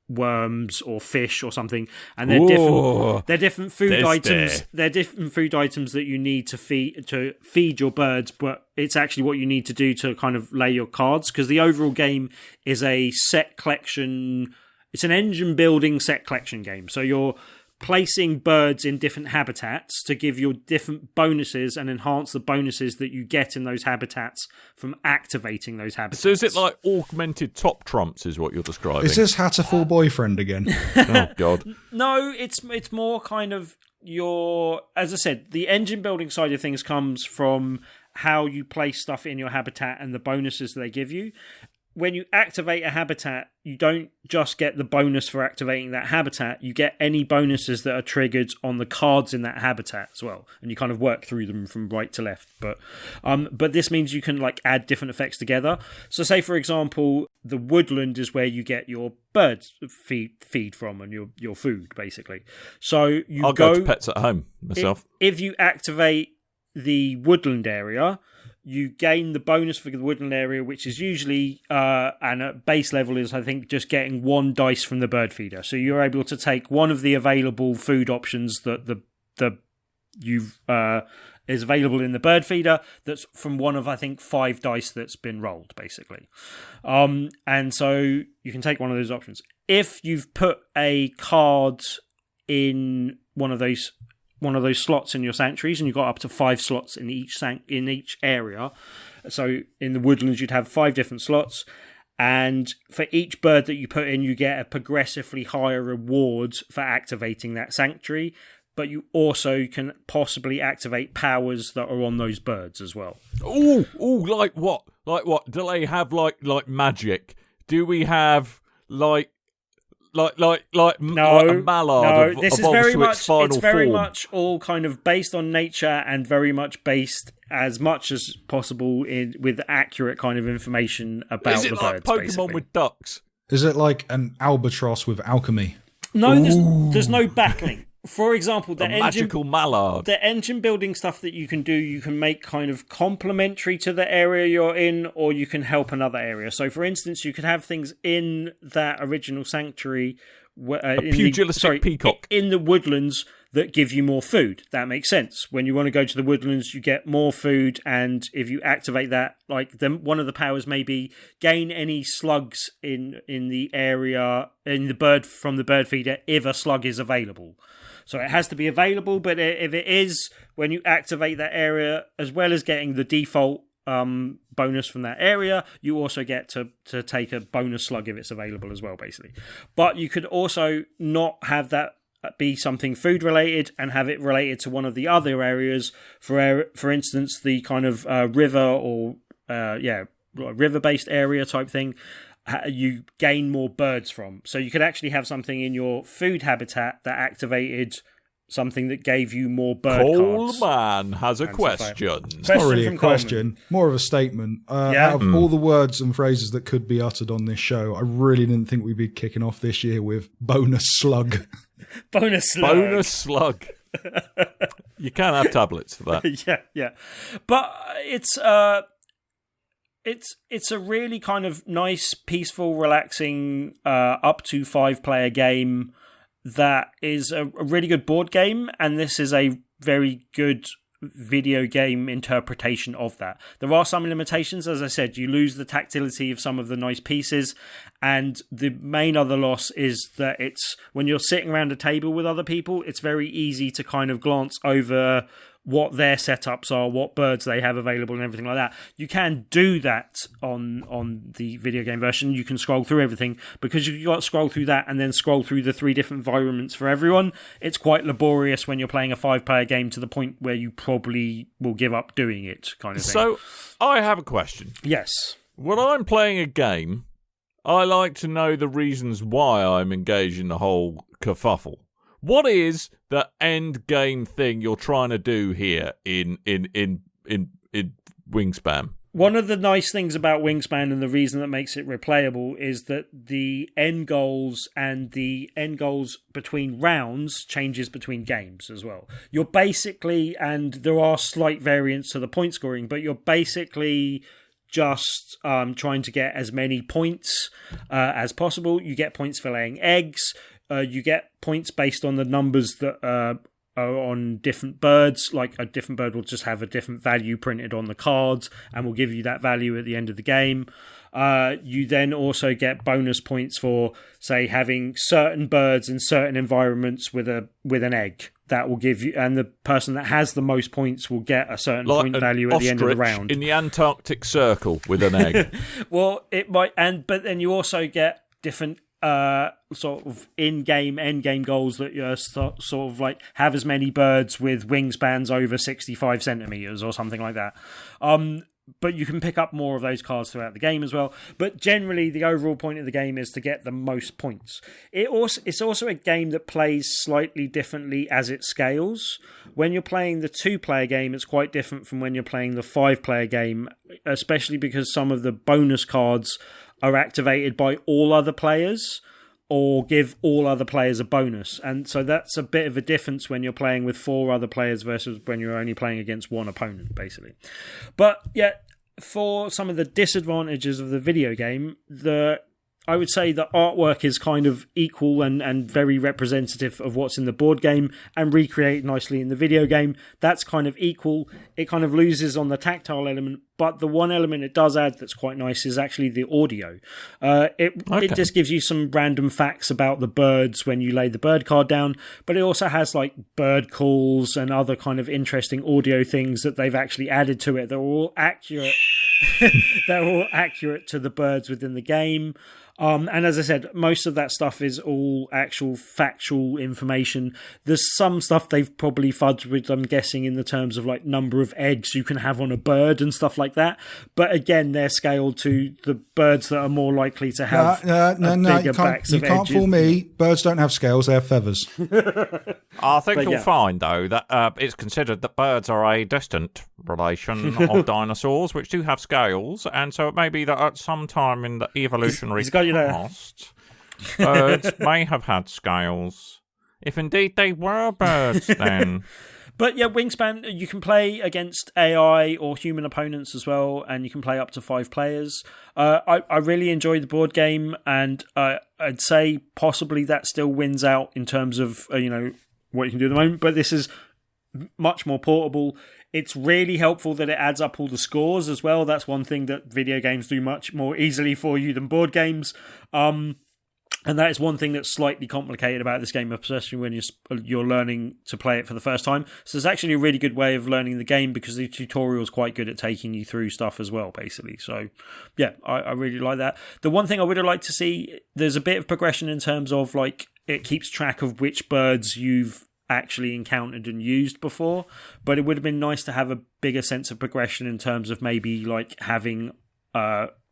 worms or fish or something, and they're different food items. They're different food items that you need to feed your birds, but it's actually what you need to do to kind of lay your cards, because the overall game is a set collection. It's an engine building set collection game, so you're placing birds in different habitats to give you different bonuses and enhance the bonuses that you get in those habitats from activating those habitats. So is it like augmented top trumps is what you're describing? Is this Hatterful Boyfriend again? Oh, God. No, it's more kind of as I said, the engine building side of things comes from how you place stuff in your habitat and the bonuses that they give you. When you activate a habitat, you don't just get the bonus for activating that habitat, you get any bonuses that are triggered on the cards in that habitat as well. And you kind of work through them from right to left. But this means you can like add different effects together. So say, for example, the woodland is where you get your birds feed from and your food, basically. So I'll go to Pets at Home myself. If you activate the woodland area, you gain the bonus for the woodland area, which is usually, and at base level is, I think, just getting 1 dice from the bird feeder. So you're able to take one of the available food options that is available in the bird feeder. That's from one of, I think, 5 dice that's been rolled, basically. And so you can take one of those options. If you've put a card in one of those slots in your sanctuaries, and you've got up to 5 slots in each area. So in the woodlands, you'd have 5 different slots, and for each bird that you put in, you get a progressively higher reward for activating that sanctuary. But you also can possibly activate powers that are on those birds as well. Oh, like what? Like what? Do they have like magic? Do we have like a mallard? No, this is very much. It's very form. much all kind of based on nature and very much based as much as possible with accurate kind of information about the birds. Is it like Pokemon basically. with ducks? Is it like an albatross with alchemy? No, there's no backlink. For example, magical mallard. The engine building stuff that you can do, you can make kind of complementary to the area you're in, or you can help another area. So, for instance, you could have things in that original sanctuary, peacock in the woodlands that give you more food. That makes sense. When you want to go to the woodlands, you get more food, and if you activate that, like one of the powers may be gain any slugs in the area in the bird from the bird feeder if a slug is available. So it has to be available, but if it is, when you activate that area, as well as getting the default bonus from that area, you also get to take a bonus slug if it's available as well, basically. But you could also not have that be something food related and have it related to one of the other areas. For instance, the kind of river or river-based area type thing. You gain more birds from. So you could actually have something in your food habitat that activated something that gave you more bird cards. Coleman has a question. It's not really a question, more of a statement. Out of all the words and phrases that could be uttered on this show, I really didn't think we'd be kicking off this year with bonus slug. Bonus slug. Bonus slug. You can have tablets for that. Yeah. But it's a really kind of nice, peaceful, relaxing, up to 5-player game that is a really good board game, and this is a very good video game interpretation of that. There are some limitations, as I said. You lose the tactility of some of the nice pieces, and the main other loss is that it's when you're sitting around a table with other people, it's very easy to kind of glance over what their setups are, what birds they have available, and everything like that. You can do that on the video game version. You can scroll through everything, because you've got to scroll through that and then scroll through the 3 different environments for everyone. It's quite laborious when you're playing a 5-player game, to the point where you probably will give up doing it, kind of thing. So, I have a question. Yes. When I'm playing a game, I like to know the reasons why I'm engaged in the whole kerfuffle. What is the end game thing you're trying to do here in Wingspan? One of the nice things about Wingspan, and the reason that makes it replayable, is that the end goals and the end goals between rounds changes between games as well. You're basically, and there are slight variants to the point scoring, but you're basically just trying to get as many points as possible. You get points for laying eggs. You get points based on the numbers that are on different birds. Like, a different bird will just have a different value printed on the cards and will give you that value at the end of the game. You then also get bonus points for, say, having certain birds in certain environments with an egg. That will give you, and the person that has the most points will get a certain point value at the end of the round. In the Antarctic Circle with an egg. Well, it might, but then you also get different sort of in-game, end-game goals that you sort of like have as many birds with wingspans over 65 centimeters or something like that. But you can pick up more of those cards throughout the game as well. But generally, the overall point of the game is to get the most points. It's also a game that plays slightly differently as it scales. When you're playing the 2-player game, it's quite different from when you're playing the 5-player game, especially because some of the bonus cards are activated by all other players, or give all other players a bonus. And so that's a bit of a difference when you're playing with 4 other players versus when you're only playing against one opponent, basically. But yeah, for some of the disadvantages of the video game, I would say the artwork is kind of equal and very representative of what's in the board game and recreate nicely in the video game. That's kind of equal. It kind of loses on the tactile element, but the one element it does add that's quite nice is actually the audio. It just gives you some random facts about the birds when you lay the bird card down, but it also has like bird calls and other kind of interesting audio things that they've actually added to it. They're all accurate. They're all accurate to the birds within the game. And as I said, most of that stuff is all actual factual information. There's some stuff they've probably fudged with, I'm guessing, in the terms of like number of eggs you can have on a bird and stuff like that. But again, they're scaled to the birds that are more likely to have bigger backs of edges. You can't fool me. Birds don't have scales, they have feathers. I think you'll find, though, that it's considered that birds are a distant relation of dinosaurs, which do have scales, and so it may be that at some time in the evolutionary past, birds may have had scales. If indeed they were birds, then. But yeah, Wingspan, you can play against AI or human opponents as well, and you can play up to 5 players. I really enjoyed the board game, and I'd say possibly that still wins out in terms of what you can do at the moment. But this is much more portable. It's really helpful that it adds up all the scores as well. That's one thing that video games do much more easily for you than board games. And that is one thing that's slightly complicated about this game, especially when you're learning to play it for the first time. So it's actually a really good way of learning the game because the tutorial is quite good at taking you through stuff as well, basically. So, yeah, I really like that. The one thing I would have liked to see, there's a bit of progression in terms of, like, it keeps track of which birds you've actually encountered and used before, but it would have been nice to have a bigger sense of progression in terms of maybe, like, having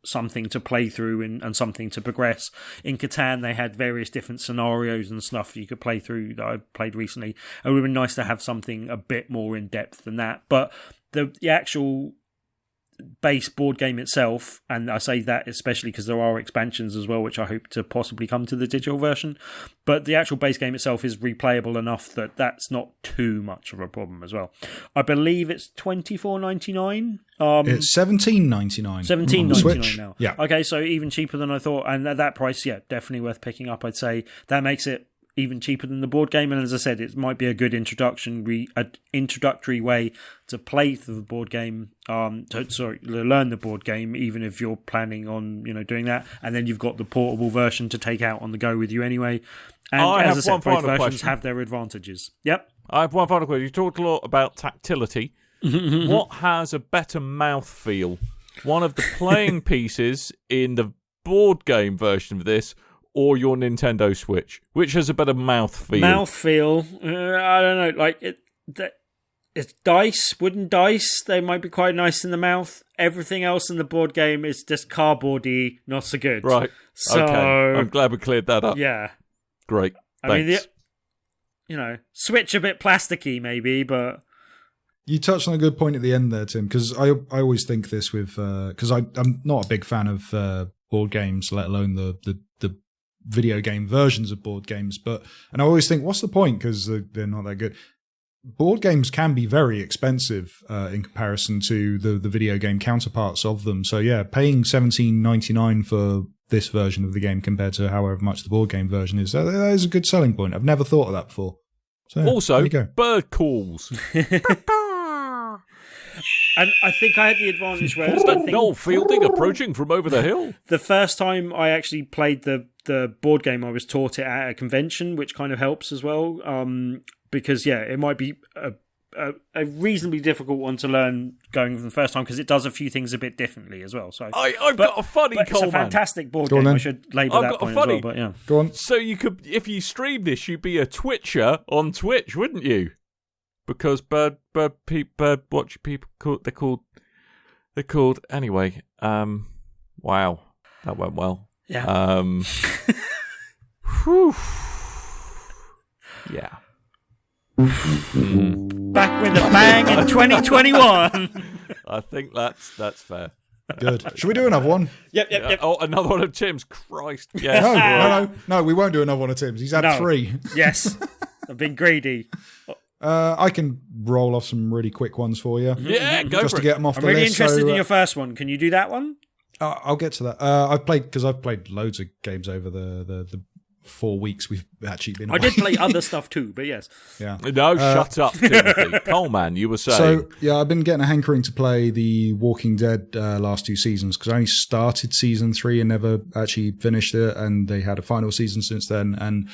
something to play through and something to progress. In Catan, they had various different scenarios and stuff you could play through that I played recently. It would have been nice to have something a bit more in depth than that. But the actual base board game itself, and I say that especially because there are expansions as well, which I hope to possibly come to the digital version, but the actual base game itself is replayable enough that that's not too much of a problem as well. I believe it's $24.99. It's $17.99. $17.99 now. Yeah. Okay, so even cheaper than I thought, and at that price, yeah, definitely worth picking up. I'd say that makes it even cheaper than the board game, and as I said, it might be a good introductory way to play through the board game, to learn the board game, even if you're planning on doing that, and then you've got the portable version to take out on the go with you anyway. And as I said, both versions have their advantages. Yep. I have one final question. You talked a lot about tactility. What has a better mouthfeel? One of the playing pieces in the board game version of this, or your Nintendo Switch? Which has a better mouthfeel? Mouthfeel? I don't know. Like it's dice, wooden dice. They might be quite nice in the mouth. Everything else in the board game is just cardboardy, not so good. Right. So, okay. I'm glad we cleared that up. Yeah. Great. I Thanks. mean, Switch a bit plasticky maybe, but... You touched on a good point at the end there, Tim, because I always think this with... Because I'm not a big fan of board games, let alone the video game versions of board games. And I always think, what's the point? Because they're not that good. Board games can be very expensive in comparison to the video game counterparts of them. So yeah, paying $17.99 for this version of the game compared to however much the board game version is, that is a good selling point. I've never thought of that before. So, yeah, also, there you go. bird calls. And I think I had the advantage where... Noel Fielding approaching from over the hill. The first time I actually played the board game, I was taught it at a convention, which kind of helps as well. Because, yeah, it might be a reasonably difficult one to learn going from the first time because it does a few things a bit differently as well. So I've got a funny Coleman. It's a fantastic board game. I should label that point as well. But yeah, go on. So you could, if you stream this, you'd be a Twitcher on Twitch, wouldn't you? Because bird watch people they're called anyway. Wow, that went well. Yeah. Whew. Yeah. Back with a bang in 2021. I think that's fair. Good. Should we do another one? Yep. Oh, another one of Tim's. Christ. Yeah. No, we won't do another one of Tim's. He's had 3. Yes. I've been greedy. I can roll off some really quick ones for you. Yeah, go just for to get them off I'm the really list. interested in your first one. Can you do that one? I'll get to that. I've played loads of games over the 4 weeks we've actually been away. I did play other stuff too, but yes. Yeah. No, shut up, Timothy. Coleman, you were saying. So, yeah, I've been getting a hankering to play the Walking Dead last 2 seasons because I only started season 3 and never actually finished it, and they had a final season since then. And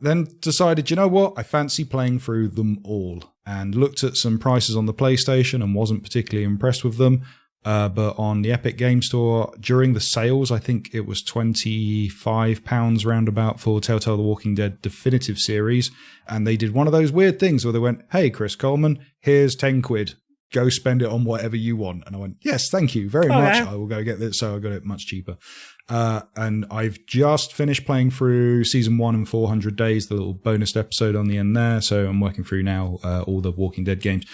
then decided, you know what, I fancy playing through them all, and looked at some prices on the PlayStation and wasn't particularly impressed with them. But on the Epic Game Store, during the sales, I think it was £25 roundabout for Telltale The Walking Dead Definitive Series. And they did one of those weird things where they went, hey, Chris Coleman, here's 10 quid. Go spend it on whatever you want. And I went, yes, thank you very much. Yeah. I will go get this. So I got it much cheaper. And I've just finished playing through season 1 and 400 Days, the little bonus episode on the end there. So I'm working through now all the Walking Dead games.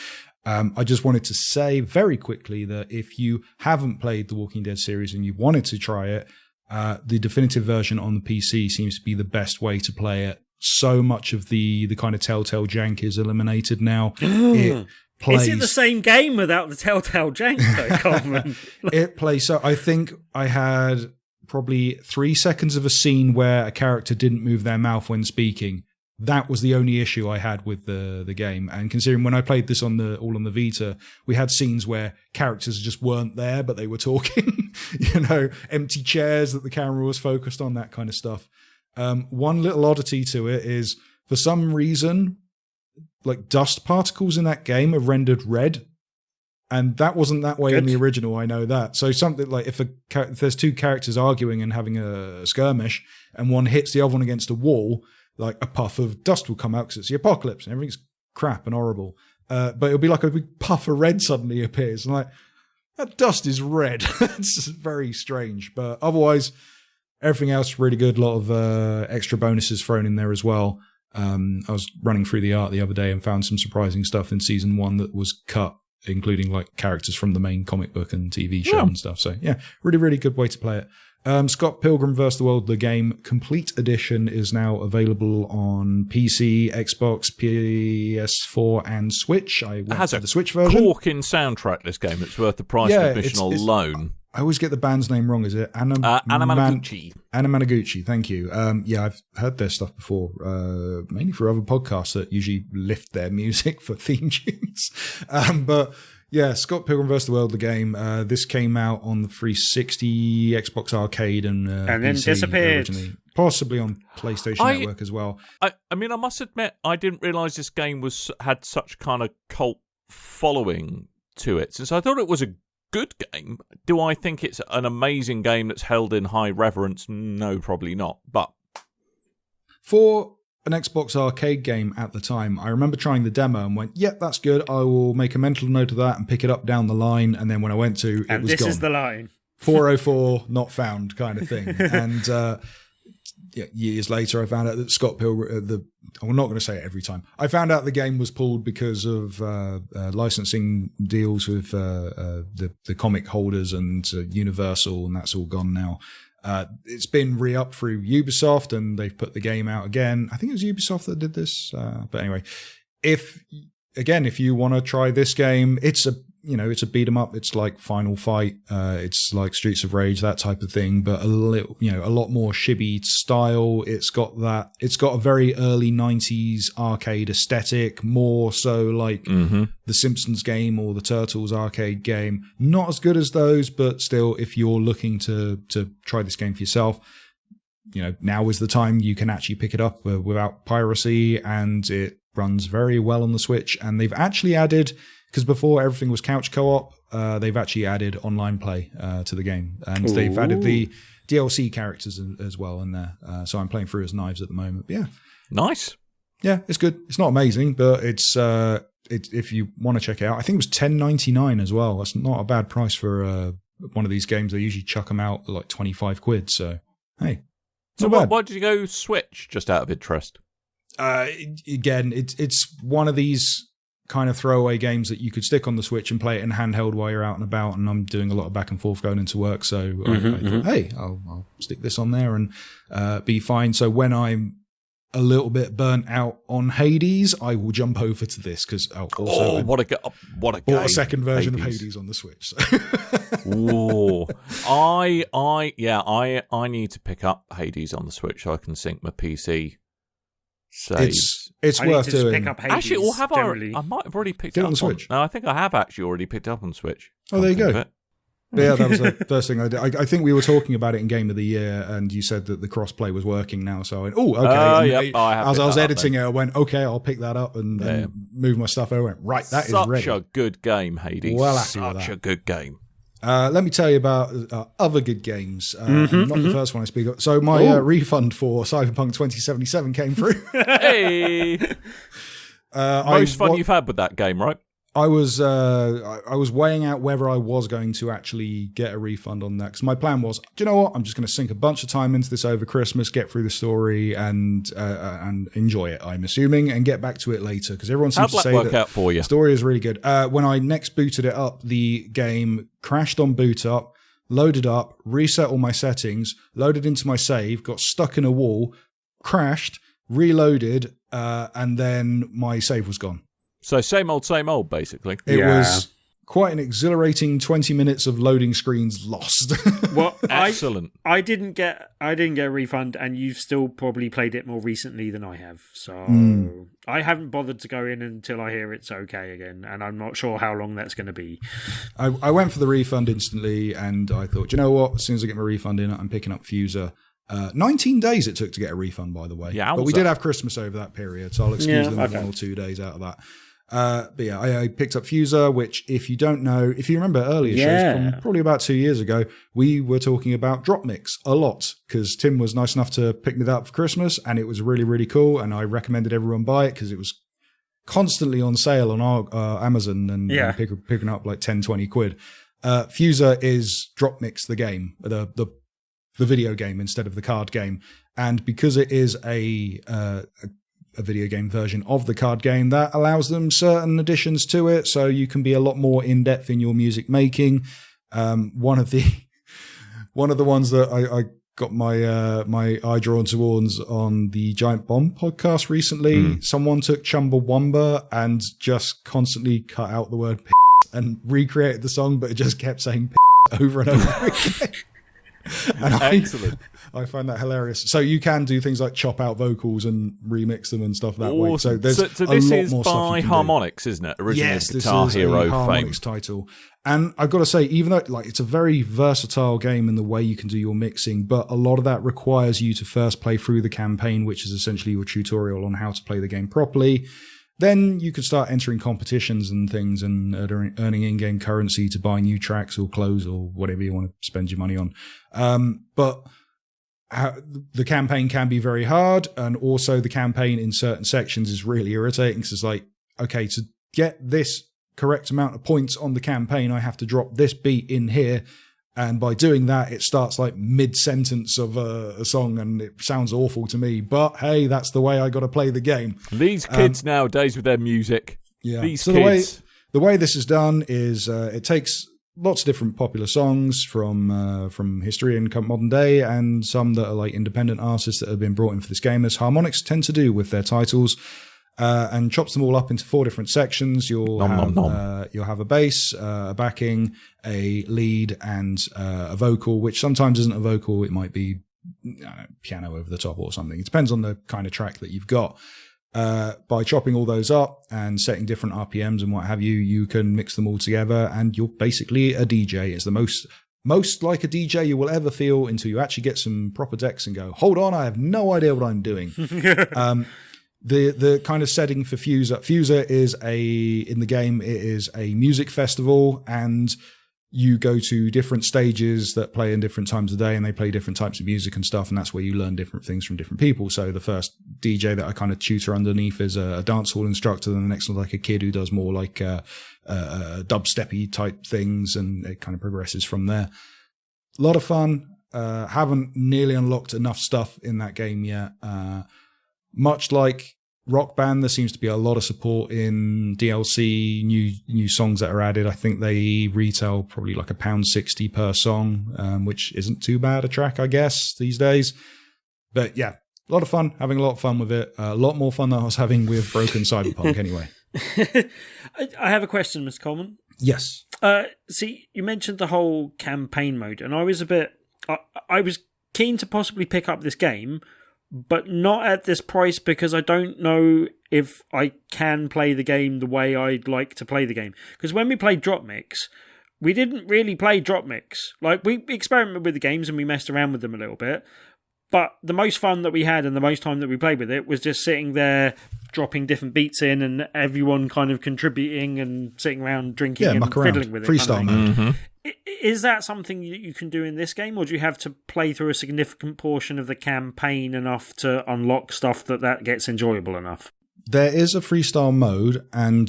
I just wanted to say very quickly that if you haven't played the Walking Dead series and you wanted to try it, the definitive version on the PC seems to be the best way to play it. So much of the kind of Telltale jank is eliminated now. It plays. Is it the same game without the Telltale jank, though, Coleman? It plays. So I think I had probably 3 seconds of a scene where a character didn't move their mouth when speaking. That was the only issue I had with the game. And considering when I played this on the Vita, we had scenes where characters just weren't there, but they were talking, empty chairs that the camera was focused on, that kind of stuff. One little oddity to it is, for some reason, like dust particles in that game are rendered red. And that wasn't that way in the original, I know that. So something like if there's 2 characters arguing and having a skirmish and one hits the other one against a wall, like a puff of dust will come out because it's the apocalypse and everything's crap and horrible. But it'll be like a big puff of red suddenly appears. And like, that dust is red. It's very strange. But otherwise, everything else really good. A lot of extra bonuses thrown in there as well. I was running through the art the other day and found some surprising stuff in season 1 that was cut, including like characters from the main comic book and TV show and stuff. So yeah, really, really good way to play it. Scott Pilgrim vs. the World, the game complete edition, is now available on PC, Xbox, PS4, and Switch. I went for the Switch version. Corking soundtrack, this game. It's worth the price of admission alone. I always get the band's name wrong. Is it Anamanaguchi? Anamanaguchi, thank you. Yeah, I've heard their stuff before, mainly for other podcasts that usually lift their music for theme tunes. But yeah, Scott Pilgrim vs. the World, the game. This came out on the 360, Xbox Arcade, and then PC disappeared. originally. possibly on PlayStation Network as well. I mean, I must admit, I didn't realise this game had such kind of cult following to it, since I thought it was a good game. Do I think it's an amazing game that's held in high reverence? No, probably not. But for an Xbox arcade game at the time, I remember trying the demo and went, "Yep, that's good. I will make a mental note of that and pick it up down the line." And then when I went to, it was gone. This is the line. 404 not found kind of thing. And years later, I found out that Scott Pilgrim, I'm not going to say it every time. I found out the game was pulled because of licensing deals with the comic holders and Universal, and that's all gone now. It's been re-upped through Ubisoft, and they've put the game out again. I think it was Ubisoft that did this. But anyway, if you want to try this game, it's a beat 'em up. It's like Final Fight. It's like Streets of Rage, that type of thing, but a lot more chibi style. It's got a very early 90s arcade aesthetic, more so like the Simpsons game or the Turtles arcade game. Not as good as those, but still, if you're looking to try this game for yourself, now is the time. You can actually pick it up without piracy, and it runs very well on the Switch. And they've actually added, because before everything was couch co-op, they've actually added online play to the game. And they've added the DLC characters as well in there. So I'm playing through as Knives at the moment. But yeah. Nice. Yeah, it's good. It's not amazing, but it's if you want to check it out, I think it was $10.99 as well. That's not a bad price for one of these games. They usually chuck them out at like 25 quid. So, hey. So why did you go Switch, just out of interest? Again, it's one of these kind of throwaway games that you could stick on the Switch and play it in handheld while you're out and about, and I'm doing a lot of back and forth going into work, so I thought, hey, I'll stick this on there and be fine. So when I'm a little bit burnt out on Hades, I will jump over to this, because what a game! Bought a second version of Hades on the Switch. Ooh, I need to pick up Hades on the Switch so I can sync my PC saves. It's worth doing. Pick up Hades, actually, or have I might have already picked it up on the Switch. No, I think I have actually already picked it up on Switch. Oh, there you go. Yeah, that was the first thing I did. I think we were talking about it in Game of the Year, and you said that the crossplay was working now. So I went, oh, okay. As I was editing it, I went, okay, I'll pick that up and move my stuff. I went, right, that is ready. Such a good game, Hades. Well, such a good game. Let me tell you about other good games. Not the first one I speak of. So my refund for Cyberpunk 2077 came through. Hey! Most fun you've had with that game, right? I was weighing out whether I was going to actually get a refund on that, because my plan was, do you know what? I'm just going to sink a bunch of time into this over Christmas, get through the story, and enjoy it. I'm assuming, and get back to it later, because everyone seems to say that out for you? The story is really good. When I next booted it up, the game crashed on boot up, loaded up, reset all my settings, loaded into my save, got stuck in a wall, crashed, reloaded, and then my save was gone. So same old, basically. It was quite an exhilarating 20 minutes of loading screens lost. Well, excellent. I didn't get a refund, and you've still probably played it more recently than I have. So I haven't bothered to go in until I hear it's okay again, and I'm not sure how long that's going to be. I went for the refund instantly, and I thought, you know what? As soon as I get my refund in, I'm picking up Fuser. 19 days it took to get a refund, by the way. Yeah, but we did have Christmas over that period, so I'll excuse them 1 or 2 days out of that. But yeah, I picked up Fuser, which, if you don't know, if you remember earlier shows from probably about 2 years ago, we were talking about Drop Mix a lot, because Tim was nice enough to pick me that up for Christmas, and it was really, really cool, and I recommended everyone buy it because it was constantly on sale on our Amazon, and picking up like 10, 20 quid. Fuser is Drop Mix the game, the video game instead of the card game, and because it is a video game version of the card game, that allows them certain additions to it, so you can be a lot more in depth in your music making. One of the ones that I got my eye drawn towards on the Giant Bomb podcast recently, someone took Chumbawamba and just constantly cut out the word and recreated the song, but it just kept saying over and over again. And Excellent. I find that hilarious. So you can do things like chop out vocals and remix them and stuff that way. So Awesome. there's So a this lot is more stuff by you can Harmonix, isn't it? do. Originally Yes, this Guitar is Hero a fame. Harmonix title. And I've got to say, even though like it's a very versatile game in the way you can do your mixing, but a lot of that requires you to first play through the campaign, which is essentially your tutorial on how to play the game properly. Then you can start entering competitions and things and earning in-game currency to buy new tracks or clothes or whatever you want to spend your money on. But the campaign can be very hard, and also the campaign in certain sections is really irritating because it's like, okay, to get this correct amount of points on the campaign, I have to drop this beat in here. And by doing that, it starts like mid-sentence of a song, and it sounds awful to me. But hey, that's the way I got to play the game. These kids nowadays with their music. Yeah. These so kids. the way this is done is it takes lots of different popular songs from history and modern day, and some that are like independent artists that have been brought in for this game, as Harmonix tend to do with their titles. And chops them all up into 4 different sections. You'll have a bass, a backing, a lead, and a vocal, which sometimes isn't a vocal. It might be piano over the top or something. It depends on the kind of track that you've got. By chopping all those up and setting different RPMs and what have you, you can mix them all together, and you're basically a DJ. It's the most like a DJ you will ever feel until you actually get some proper decks and go, hold on, I have no idea what I'm doing. The kind of setting for Fuser is in the game, it is a music festival, and you go to different stages that play in different times of day, and they play different types of music and stuff, and that's where you learn different things from different people. So the first DJ that I kind of tutor underneath is a dancehall instructor, and the next one's like a kid who does more like dubsteppy type things, and it kind of progresses from there. A lot of fun. Haven't nearly unlocked enough stuff in that game yet. Much like Rock Band, there seems to be a lot of support in DLC, new songs that are added. I think they retail probably like £1.60 per song, which isn't too bad a track, I guess, these days. But yeah, a lot of fun, having a lot of fun with it. A lot more fun than I was having with Broken Cyberpunk anyway. I have a question, Mr. Coleman. Yes. See, you mentioned the whole campaign mode, and I was I was keen to possibly pick up this game, but not at this price, because I don't know if I can play the game the way I'd like to play the game. Because when we played Drop Mix, we didn't really play Drop Mix. Like, we experimented with the games and we messed around with them a little bit, but the most fun that we had and the most time that we played with it was just sitting there dropping different beats in and everyone kind of contributing and sitting around drinking and fiddling with it. Freestyle mode. Mm-hmm. Is that something you can do in this game, or do you have to play through a significant portion of the campaign enough to unlock stuff that gets enjoyable enough? There is a freestyle mode, and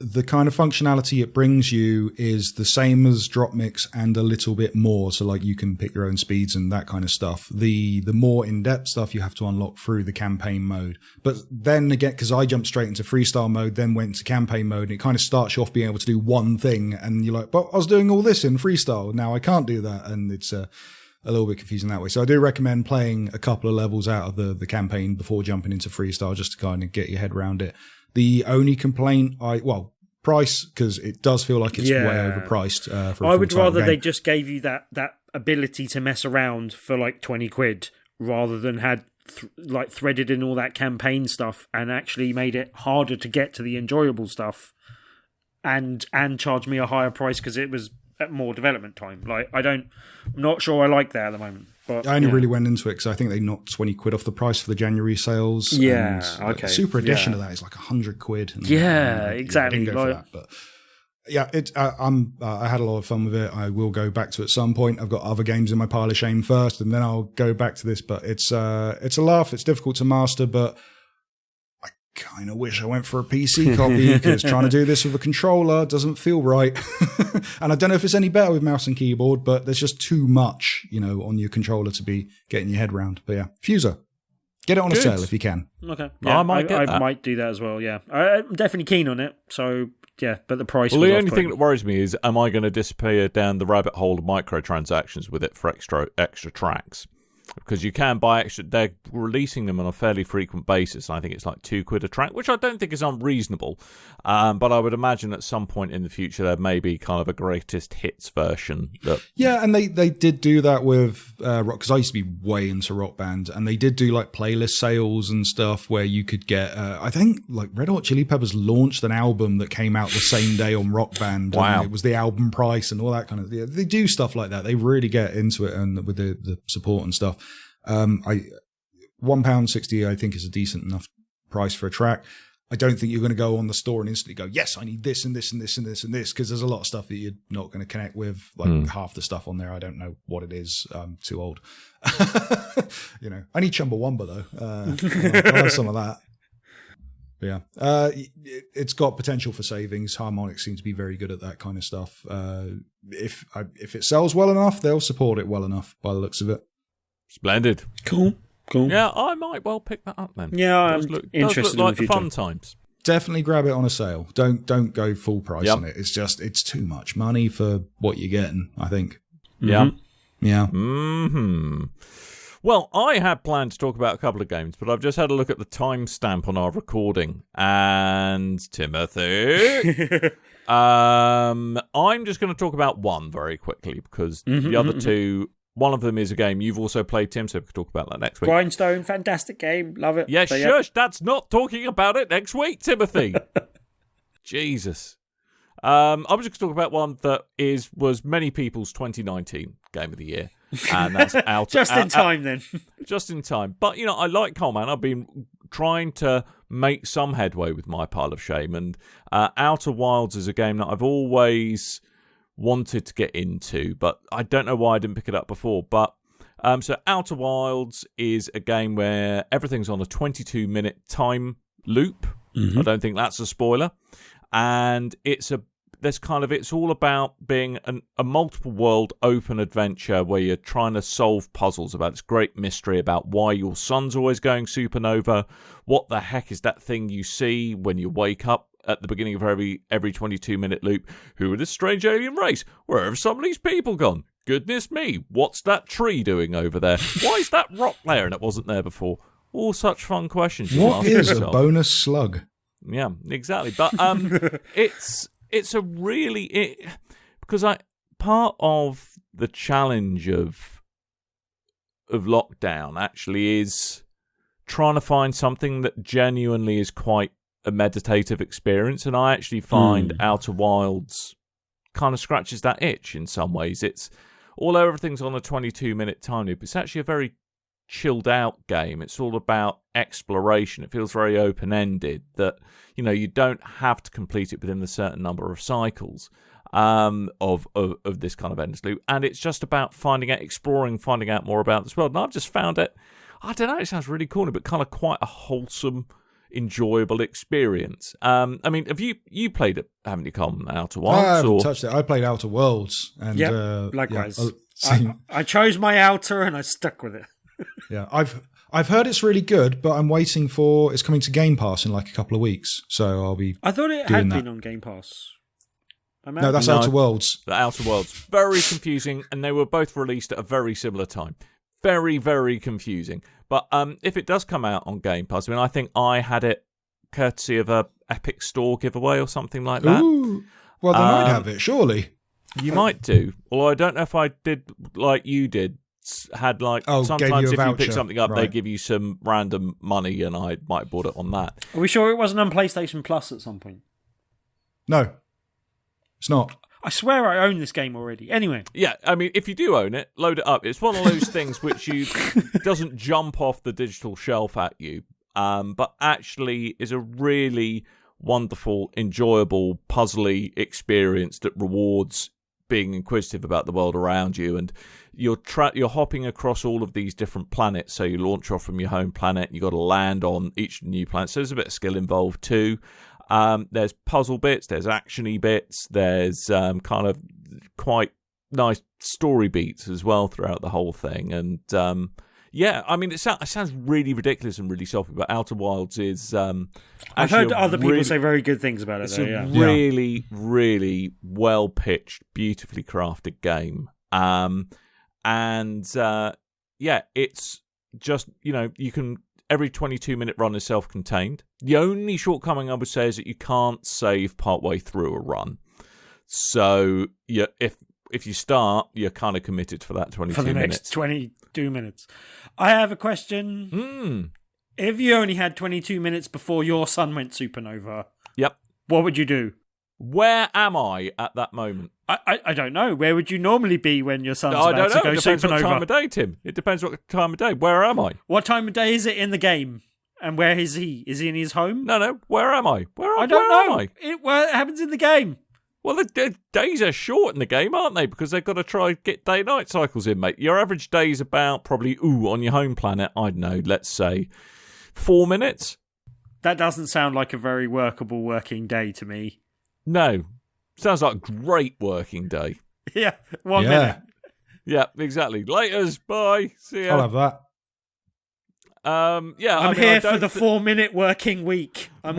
the kind of functionality it brings you is the same as Drop Mix and a little bit more. So like you can pick your own speeds and that kind of stuff. The more in-depth stuff you have to unlock through the campaign mode. But then again, because I jumped straight into freestyle mode, then went to campaign mode, and it kind of starts you off being able to do one thing, and you're like, but I was doing all this in freestyle, now I can't do that. And it's a little bit confusing that way. So I do recommend playing a couple of levels out of the campaign before jumping into freestyle, just to kind of get your head around it. The only complaint price, because it does feel like it's way overpriced for a I would rather game. they just gave you that ability to mess around for like 20 quid rather than had threaded in all that campaign stuff and actually made it harder to get to the enjoyable stuff and charge me a higher price because it was at more development time. I'm not sure I like that at the moment. But I only really went into it because I think they knocked 20 quid off the price for the January sales. Yeah, and, okay. The super edition of that is like 100 quid. And, exactly. I didn't go for that, but yeah, I had a lot of fun with it. I will go back to it at some point. I've got other games in my pile of shame first, and then I'll go back to this. But it's a laugh. It's difficult to master, but I kind of wish I went for a PC copy because trying to do this with a controller doesn't feel right. And I don't know if it's any better with mouse and keyboard, but there's just too much, on your controller to be getting your head around. But yeah, Fuser. Get it on a sale if you can. Okay. Yeah, I might do that as well, yeah. I'm definitely keen on it, so yeah, but the price Well, was the only thing that worries me is, am I going to disappear down the rabbit hole of microtransactions with it for extra tracks? because you can buy extra. They're releasing them on a fairly frequent basis. I think it's like £2 a track, which I don't think is unreasonable. But I would imagine at some point in the future there may be kind of a greatest hits version. Yeah, and they did do that with rock, because I used to be way into Rock Band, and they did do like playlist sales and stuff where you could get. I think like Red Hot Chili Peppers launched an album that came out the same day on Rock Band. Wow. And it was the album price and all that kind of. Yeah, they do stuff like that. They really get into it and with the support and stuff. £1.60 I think is a decent enough price for a track. I don't think you're going to go on the store and instantly go, yes, I need this and this and this and this and this, because there's a lot of stuff that you're not going to connect with. Like half the stuff on there, I don't know what it is. I'm too old. I need Chumbawamba though. I'll have some of that. But yeah, it's got potential for savings. Harmonix seems to be very good at that kind of stuff. If it sells well enough, they'll support it well enough by the looks of it. Splendid. Cool. Yeah, I might well pick that up then. Yeah, I'm interested like in the fun times. Definitely grab it on a sale. Don't go full price on it. It's too much money for what you're getting, I think. Yeah. Yeah. Mm-hmm. Well, I had planned to talk about a couple of games, but I've just had a look at the timestamp on our recording. And Timothy, I'm just going to talk about one very quickly, because the other two, one of them is a game you've also played, Tim, so we can talk about that next week. Grindstone, fantastic game, love it. Yeah, shush, that's not talking about it next week, Timothy. Jesus. I was just going to talk about one that was many people's 2019 game of the year. And that's out. Just in time, then. Just in time. But, I like Coleman. I've been trying to make some headway with my pile of shame. And Outer Wilds is a game that I've always wanted to get into, but I don't know why I didn't pick it up before. But so Outer Wilds is a game where everything's on a 22-minute time loop. I don't think that's a spoiler. And it's all about being a multiple world open adventure where you're trying to solve puzzles about this great mystery about why your sun's always going supernova. What the heck is that thing you see when you wake up at the beginning of every 22-minute loop? Who are this strange alien race? Where have some of these people gone? Goodness me, what's that tree doing over there? Why is that rock there and it wasn't there before? All such fun questions. What is a bonus slug? Yeah, exactly. But it's a really because part of the challenge of lockdown actually is trying to find something that genuinely is quite a meditative experience, and I actually find Outer Wilds kind of scratches that itch in some ways. It's although everything's on a 22-minute time loop, it's actually a very chilled out game. It's all about exploration. It feels very open-ended, that you don't have to complete it within a certain number of cycles of this kind of endless loop, and it's just about exploring, finding out more about this world. And I've just found it, I don't know, it sounds really corny, but kind of quite a wholesome, enjoyable experience. I mean, have you played it? Haven't you, Coleman? Outer Wilds? I haven't touched it. I played Outer Worlds, and likewise. Yeah, I chose my outer and I stuck with it. Yeah, I've heard it's really good, but I'm waiting for it's coming to Game Pass in like a couple of weeks, so I'll be. I thought it had been on Game Pass. No, that's Outer Worlds. The Outer Worlds, very confusing, and they were both released at a very similar time. Very, very confusing. But if it does come out on Game Pass, I mean, I think I had it courtesy of a Epic Store giveaway or something like that. Ooh, well then I'd have it, surely. You might do, although I don't know if I did like you did. Had sometimes if you pick something up, they give you some random money, and I might have bought it on that. Are we sure it wasn't on PlayStation Plus at some point? No, it's not. I swear I own this game already. Anyway. Yeah, I mean, if you do own it, load it up. It's one of those things which doesn't jump off the digital shelf at you, but actually is a really wonderful, enjoyable, puzzly experience that rewards being inquisitive about the world around you. And you're hopping across all of these different planets. So you launch off from your home planet, you've got to land on each new planet. So there's a bit of skill involved too. There's puzzle bits, there's actiony bits, there's kind of quite nice story beats as well throughout the whole thing. And yeah, I mean, it sounds really ridiculous and really soppy, but Outer Wilds is. I've heard other people say very good things about it. It's a really, really well pitched, beautifully crafted game. Yeah, it's just, you can, every 22-minute run is self-contained. The only shortcoming I would say is that you can't save partway through a run. So if you start, you're kind of committed for that 22 minutes. For the next 22 minutes. I have a question. If you only had 22 minutes before your son went supernova, yep, what would you do? Where am I at that moment? I don't know. Where would you normally be when your son's about to go supernova? It depends what time of day, Tim. It depends what time of day. Where am I? What time of day is it in the game? And where is he? Is he in his home? No. Where am I? I don't know. It happens in the game. Well, the days are short in the game, aren't they? Because they've got to try get day-night cycles in, mate. Your average day is about probably, on your home planet, I don't know, let's say 4 minutes. That doesn't sound like a very workable working day to me. No. Sounds like a great working day. Yeah, 1 minute. Yeah, exactly. Laters, bye. See ya. I'll have that. I'm here for the 4 minute working week. We're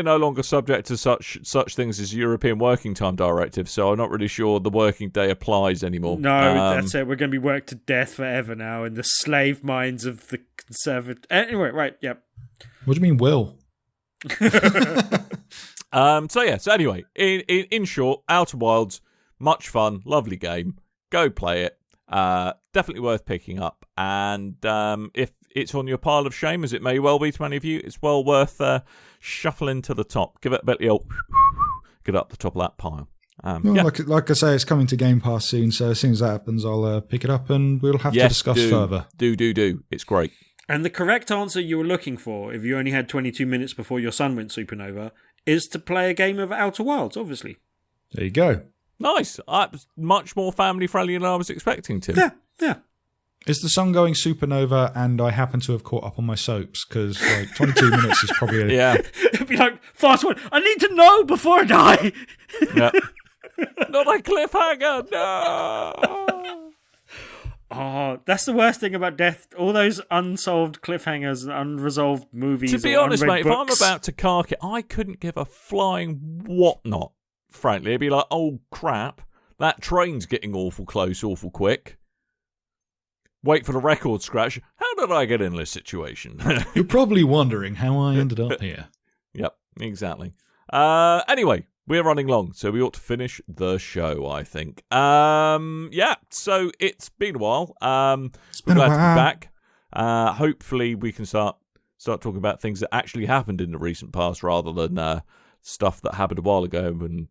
no longer subject to such things as European Working Time Directive, so I'm not really sure the working day applies anymore. No, that's it. We're going to be worked to death forever now in the slave minds of the conservative. Anyway, right, yep. What do you mean, will? So anyway, in short, Outer Wilds, much fun, lovely game. Go play it. Definitely worth picking up. And if it's on your pile of shame, as it may well be to many of you, it's well worth shuffling to the top. Give it a bit of the old get up the top of that pile. Like I say, it's coming to Game Pass soon, so as soon as that happens, I'll pick it up and we'll have to discuss further. Do. It's great. And the correct answer you were looking for, if you only had 22 minutes before your son went supernova, is to play a game of Outer Wilds, obviously. There you go. Nice. Much more family-friendly than I was expecting, Tim. Yeah. Is the sun going supernova and I happen to have caught up on my soaps? Because 22 minutes is probably... It'd be like, fast one, I need to know before I die. Yeah. Not a cliffhanger, no! Oh, that's the worst thing about death. All those unsolved cliffhangers and unresolved movies. To be honest, mate, books. if I'm about to cark it, I couldn't give a flying whatnot, frankly. It'd be like, oh, crap, that train's getting awful close, awful quick. Wait for the record scratch. How did I get in this situation? You're probably wondering how I ended up here. Yep, exactly. Anyway, we're running long, so we ought to finish the show, I think. So it's been a while. We're glad to be back. Hopefully we can start talking about things that actually happened in the recent past rather than stuff that happened a while ago when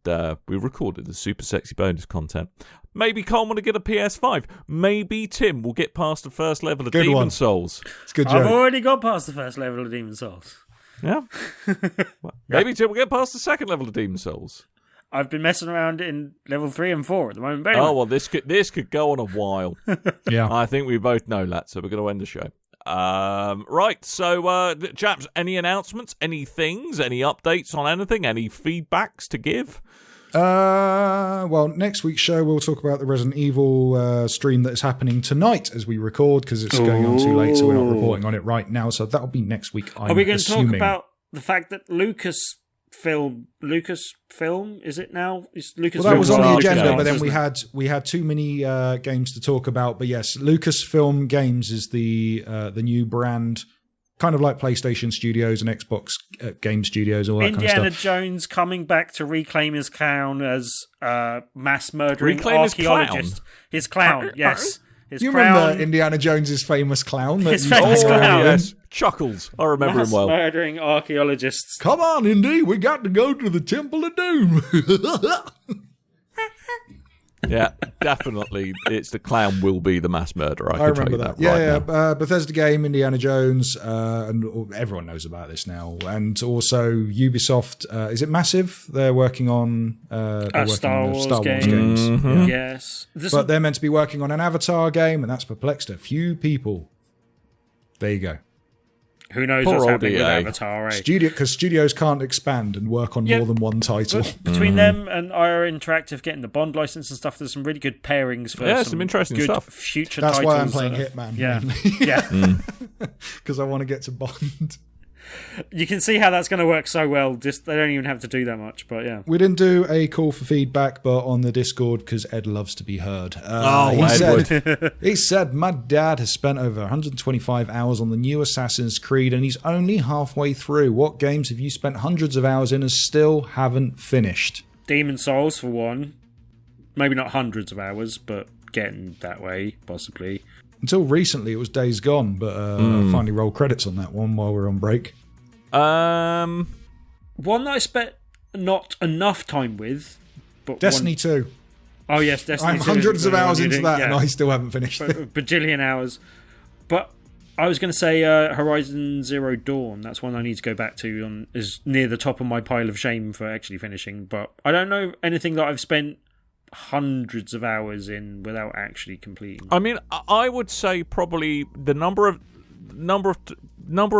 we recorded the super sexy bonus content. Maybe Coleman will get a PS5. Maybe Tim will get past the first level of Demon Souls. It's a good I've joke. already got past the first level of Demon Souls. Yeah. Maybe Tim will get past the second level of Demon Souls. I've been messing around in level 3 and 4 at the moment. But anyway. Oh, well, this could go on a while. Yeah. I think we both know that, so we're going to end the show. Right, so, chaps, any announcements, any things, any updates on anything, any feedbacks to give? Well, next week's show we'll talk about the Resident Evil stream that is happening tonight as we record because it's going on too late, so we're not reporting on it right now. So that'll be next week. Are we going to talk about the fact that Lucasfilm, is it now? Is Lucasfilm? Well, that was on the agenda, Games, but then we had too many games to talk about. But yes, Lucasfilm Games is the new brand. Kind of like PlayStation Studios and Xbox Game Studios, all that Indiana kind of stuff. Jones coming back to reclaim his crown as mass murdering Reclaim his archaeologist. His clown, yes. His You crown, remember Indiana Jones's famous clown? His famous clown. Yes. Chuckles. I remember him well. Mass murdering archaeologists. Come on, Indy, we got to go to the Temple of Doom. Yeah, definitely. It's the clown will be the mass murderer. I can remember tell you that. now. Bethesda game, Indiana Jones, and everyone knows about this now. And also Ubisoft. Is it Massive? They're working on Star Wars games. Mm-hmm. Yeah. Yes. But they're meant to be working on an Avatar game, and that's perplexed a few people. There you go. Who knows Poor what's old happening with EA. Avatar, eh? Because studios can't expand and work on more than one title. But between them and IR Interactive getting the Bond license and stuff, there's some really good pairings for some interesting good stuff. future That's titles. why I'm playing Hitman. Yeah. mainly. Yeah. Because I want to get to Bond. You can see how that's going to work so well. Just they don't even have to do that much, but yeah. We didn't do a call for feedback, but on the Discord, because Ed loves to be heard. He said, my dad has spent over 125 hours on the new Assassin's Creed, and he's only halfway through. What games have you spent hundreds of hours in and still haven't finished? Demon Souls, for one. Maybe not hundreds of hours, but getting that way, possibly. Until recently, it was Days Gone, but I finally rolled credits on that one while we're on break. One that I spent not enough time with. But Destiny 2. Oh, yes, Destiny 2. I'm hundreds of hours into that, and I still haven't finished it. Bajillion hours. But I was going to say Horizon Zero Dawn. That's one I need to go back to. Is near the top of my pile of shame for actually finishing. But I don't know anything that I've spent hundreds of hours in without actually completing. I mean, I would say probably the number of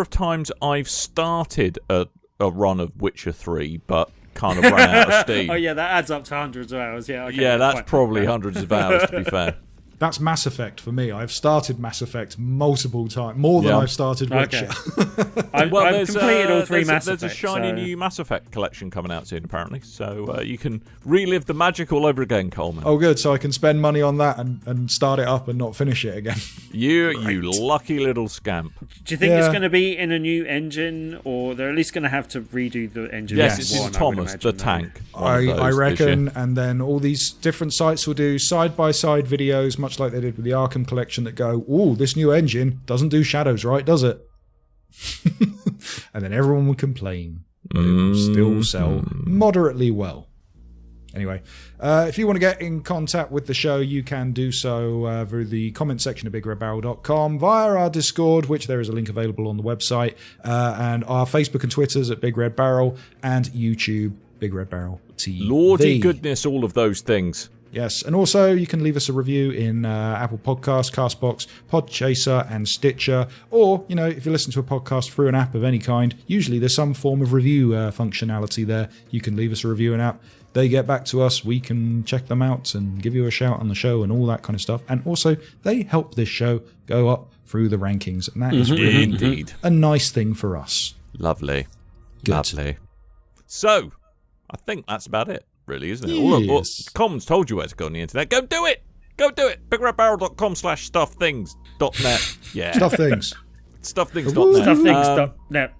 times I've started a run of Witcher 3, but kind of ran out of steam. Oh yeah, that adds up to hundreds of hours. Yeah, okay, yeah, that's probably hundreds of hours, to be fair. That's Mass Effect for me. I've started Mass Effect multiple times, more than I've started Witcher. Okay. I've completed all three Mass Effects. There's a shiny new Mass Effect collection coming out soon, apparently. So you can relive the magic all over again, Coleman. Oh, good. So I can spend money on that and start it up and not finish it again. You lucky little scamp. Do you think it's going to be in a new engine, or they're at least going to have to redo the engine? Yes, it's in Thomas, the tank. I reckon. And then all these different sites will do side-by-side videos, much like they did with the Arkham collection, that go, "Ooh, this new engine doesn't do shadows right, does it?" And then everyone would complain, but it will still sell moderately well. Anyway, if you want to get in contact with the show, you can do so through the comment section of BigRedBarel.com, via our Discord, which there is a link available on the website, and our Facebook and Twitters at Big Red Barrel, and YouTube, Big Red Barrel TV. Lordy goodness, all of those things. Yes, and also you can leave us a review in Apple Podcasts, CastBox, Podchaser, and Stitcher. Or, if you listen to a podcast through an app of any kind, usually there's some form of review functionality there. You can leave us a review in app. They get back to us. We can check them out and give you a shout on the show and all that kind of stuff. And also, they help this show go up through the rankings. And that is really indeed a nice thing for us. Lovely. Good. Lovely. So, I think that's about it. Really, isn't it? Well, Coleman's told you where to go on the internet. Go do it! Go do it! BigRedBarrel.com/stuffthings.net. Yeah. Stuff things. Stuffthings.net. Stuffthings.net.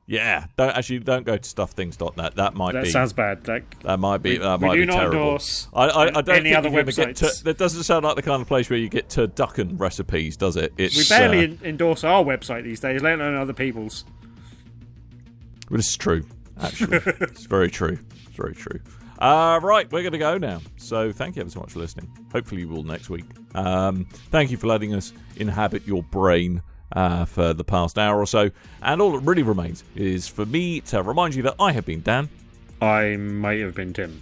Yeah. Don't go to stuffthings.net. That sounds bad. That might be we do not terrible. endorse I don't any think other websites. that doesn't sound like the kind of place where you get turducken recipes, does it? We barely endorse our website these days, let alone other people's. But it's true, actually. It's very true. It's very true. Right, we're going to go now. So thank you ever so much for listening. Hopefully you will next week. Thank you for letting us inhabit your brain for the past hour or so. And all that really remains is for me to remind you that I have been Dan. I might have been Tim.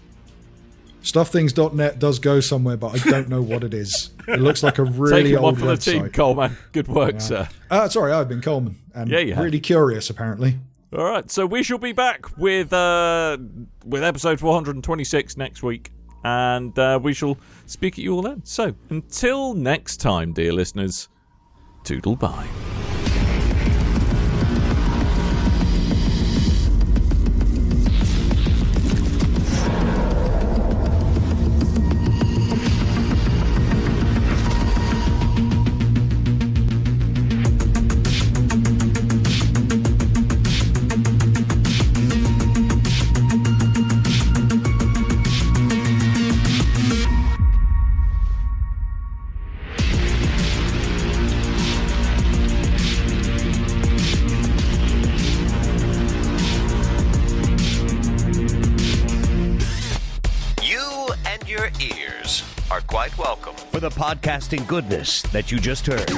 Stuffthings.net does go somewhere, but I don't know what it is. It looks like a really old one for website. the team, Coleman. Good work, sir. Sorry, I've been Coleman. And you have. Really curious, apparently. All right, so we shall be back with episode 426 next week, and we shall speak at you all then. So, until next time, dear listeners, toodle bye. The podcasting goodness that you just heard.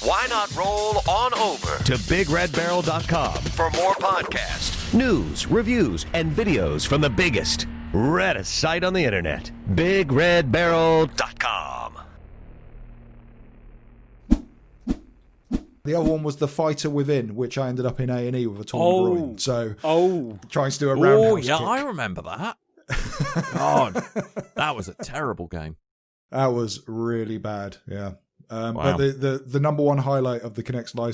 Why not roll on over to BigRedBarel.com for more podcasts, news, reviews, and videos from the biggest, reddest site on the internet, BigRedBarel.com. The other one was The Fighter Within, which I ended up in A&E with a torn groin. So, trying to do a roundhouse kick. I remember that. God, that was a terrible game. That was really bad, yeah. Wow. But the number one highlight of the Kinect Live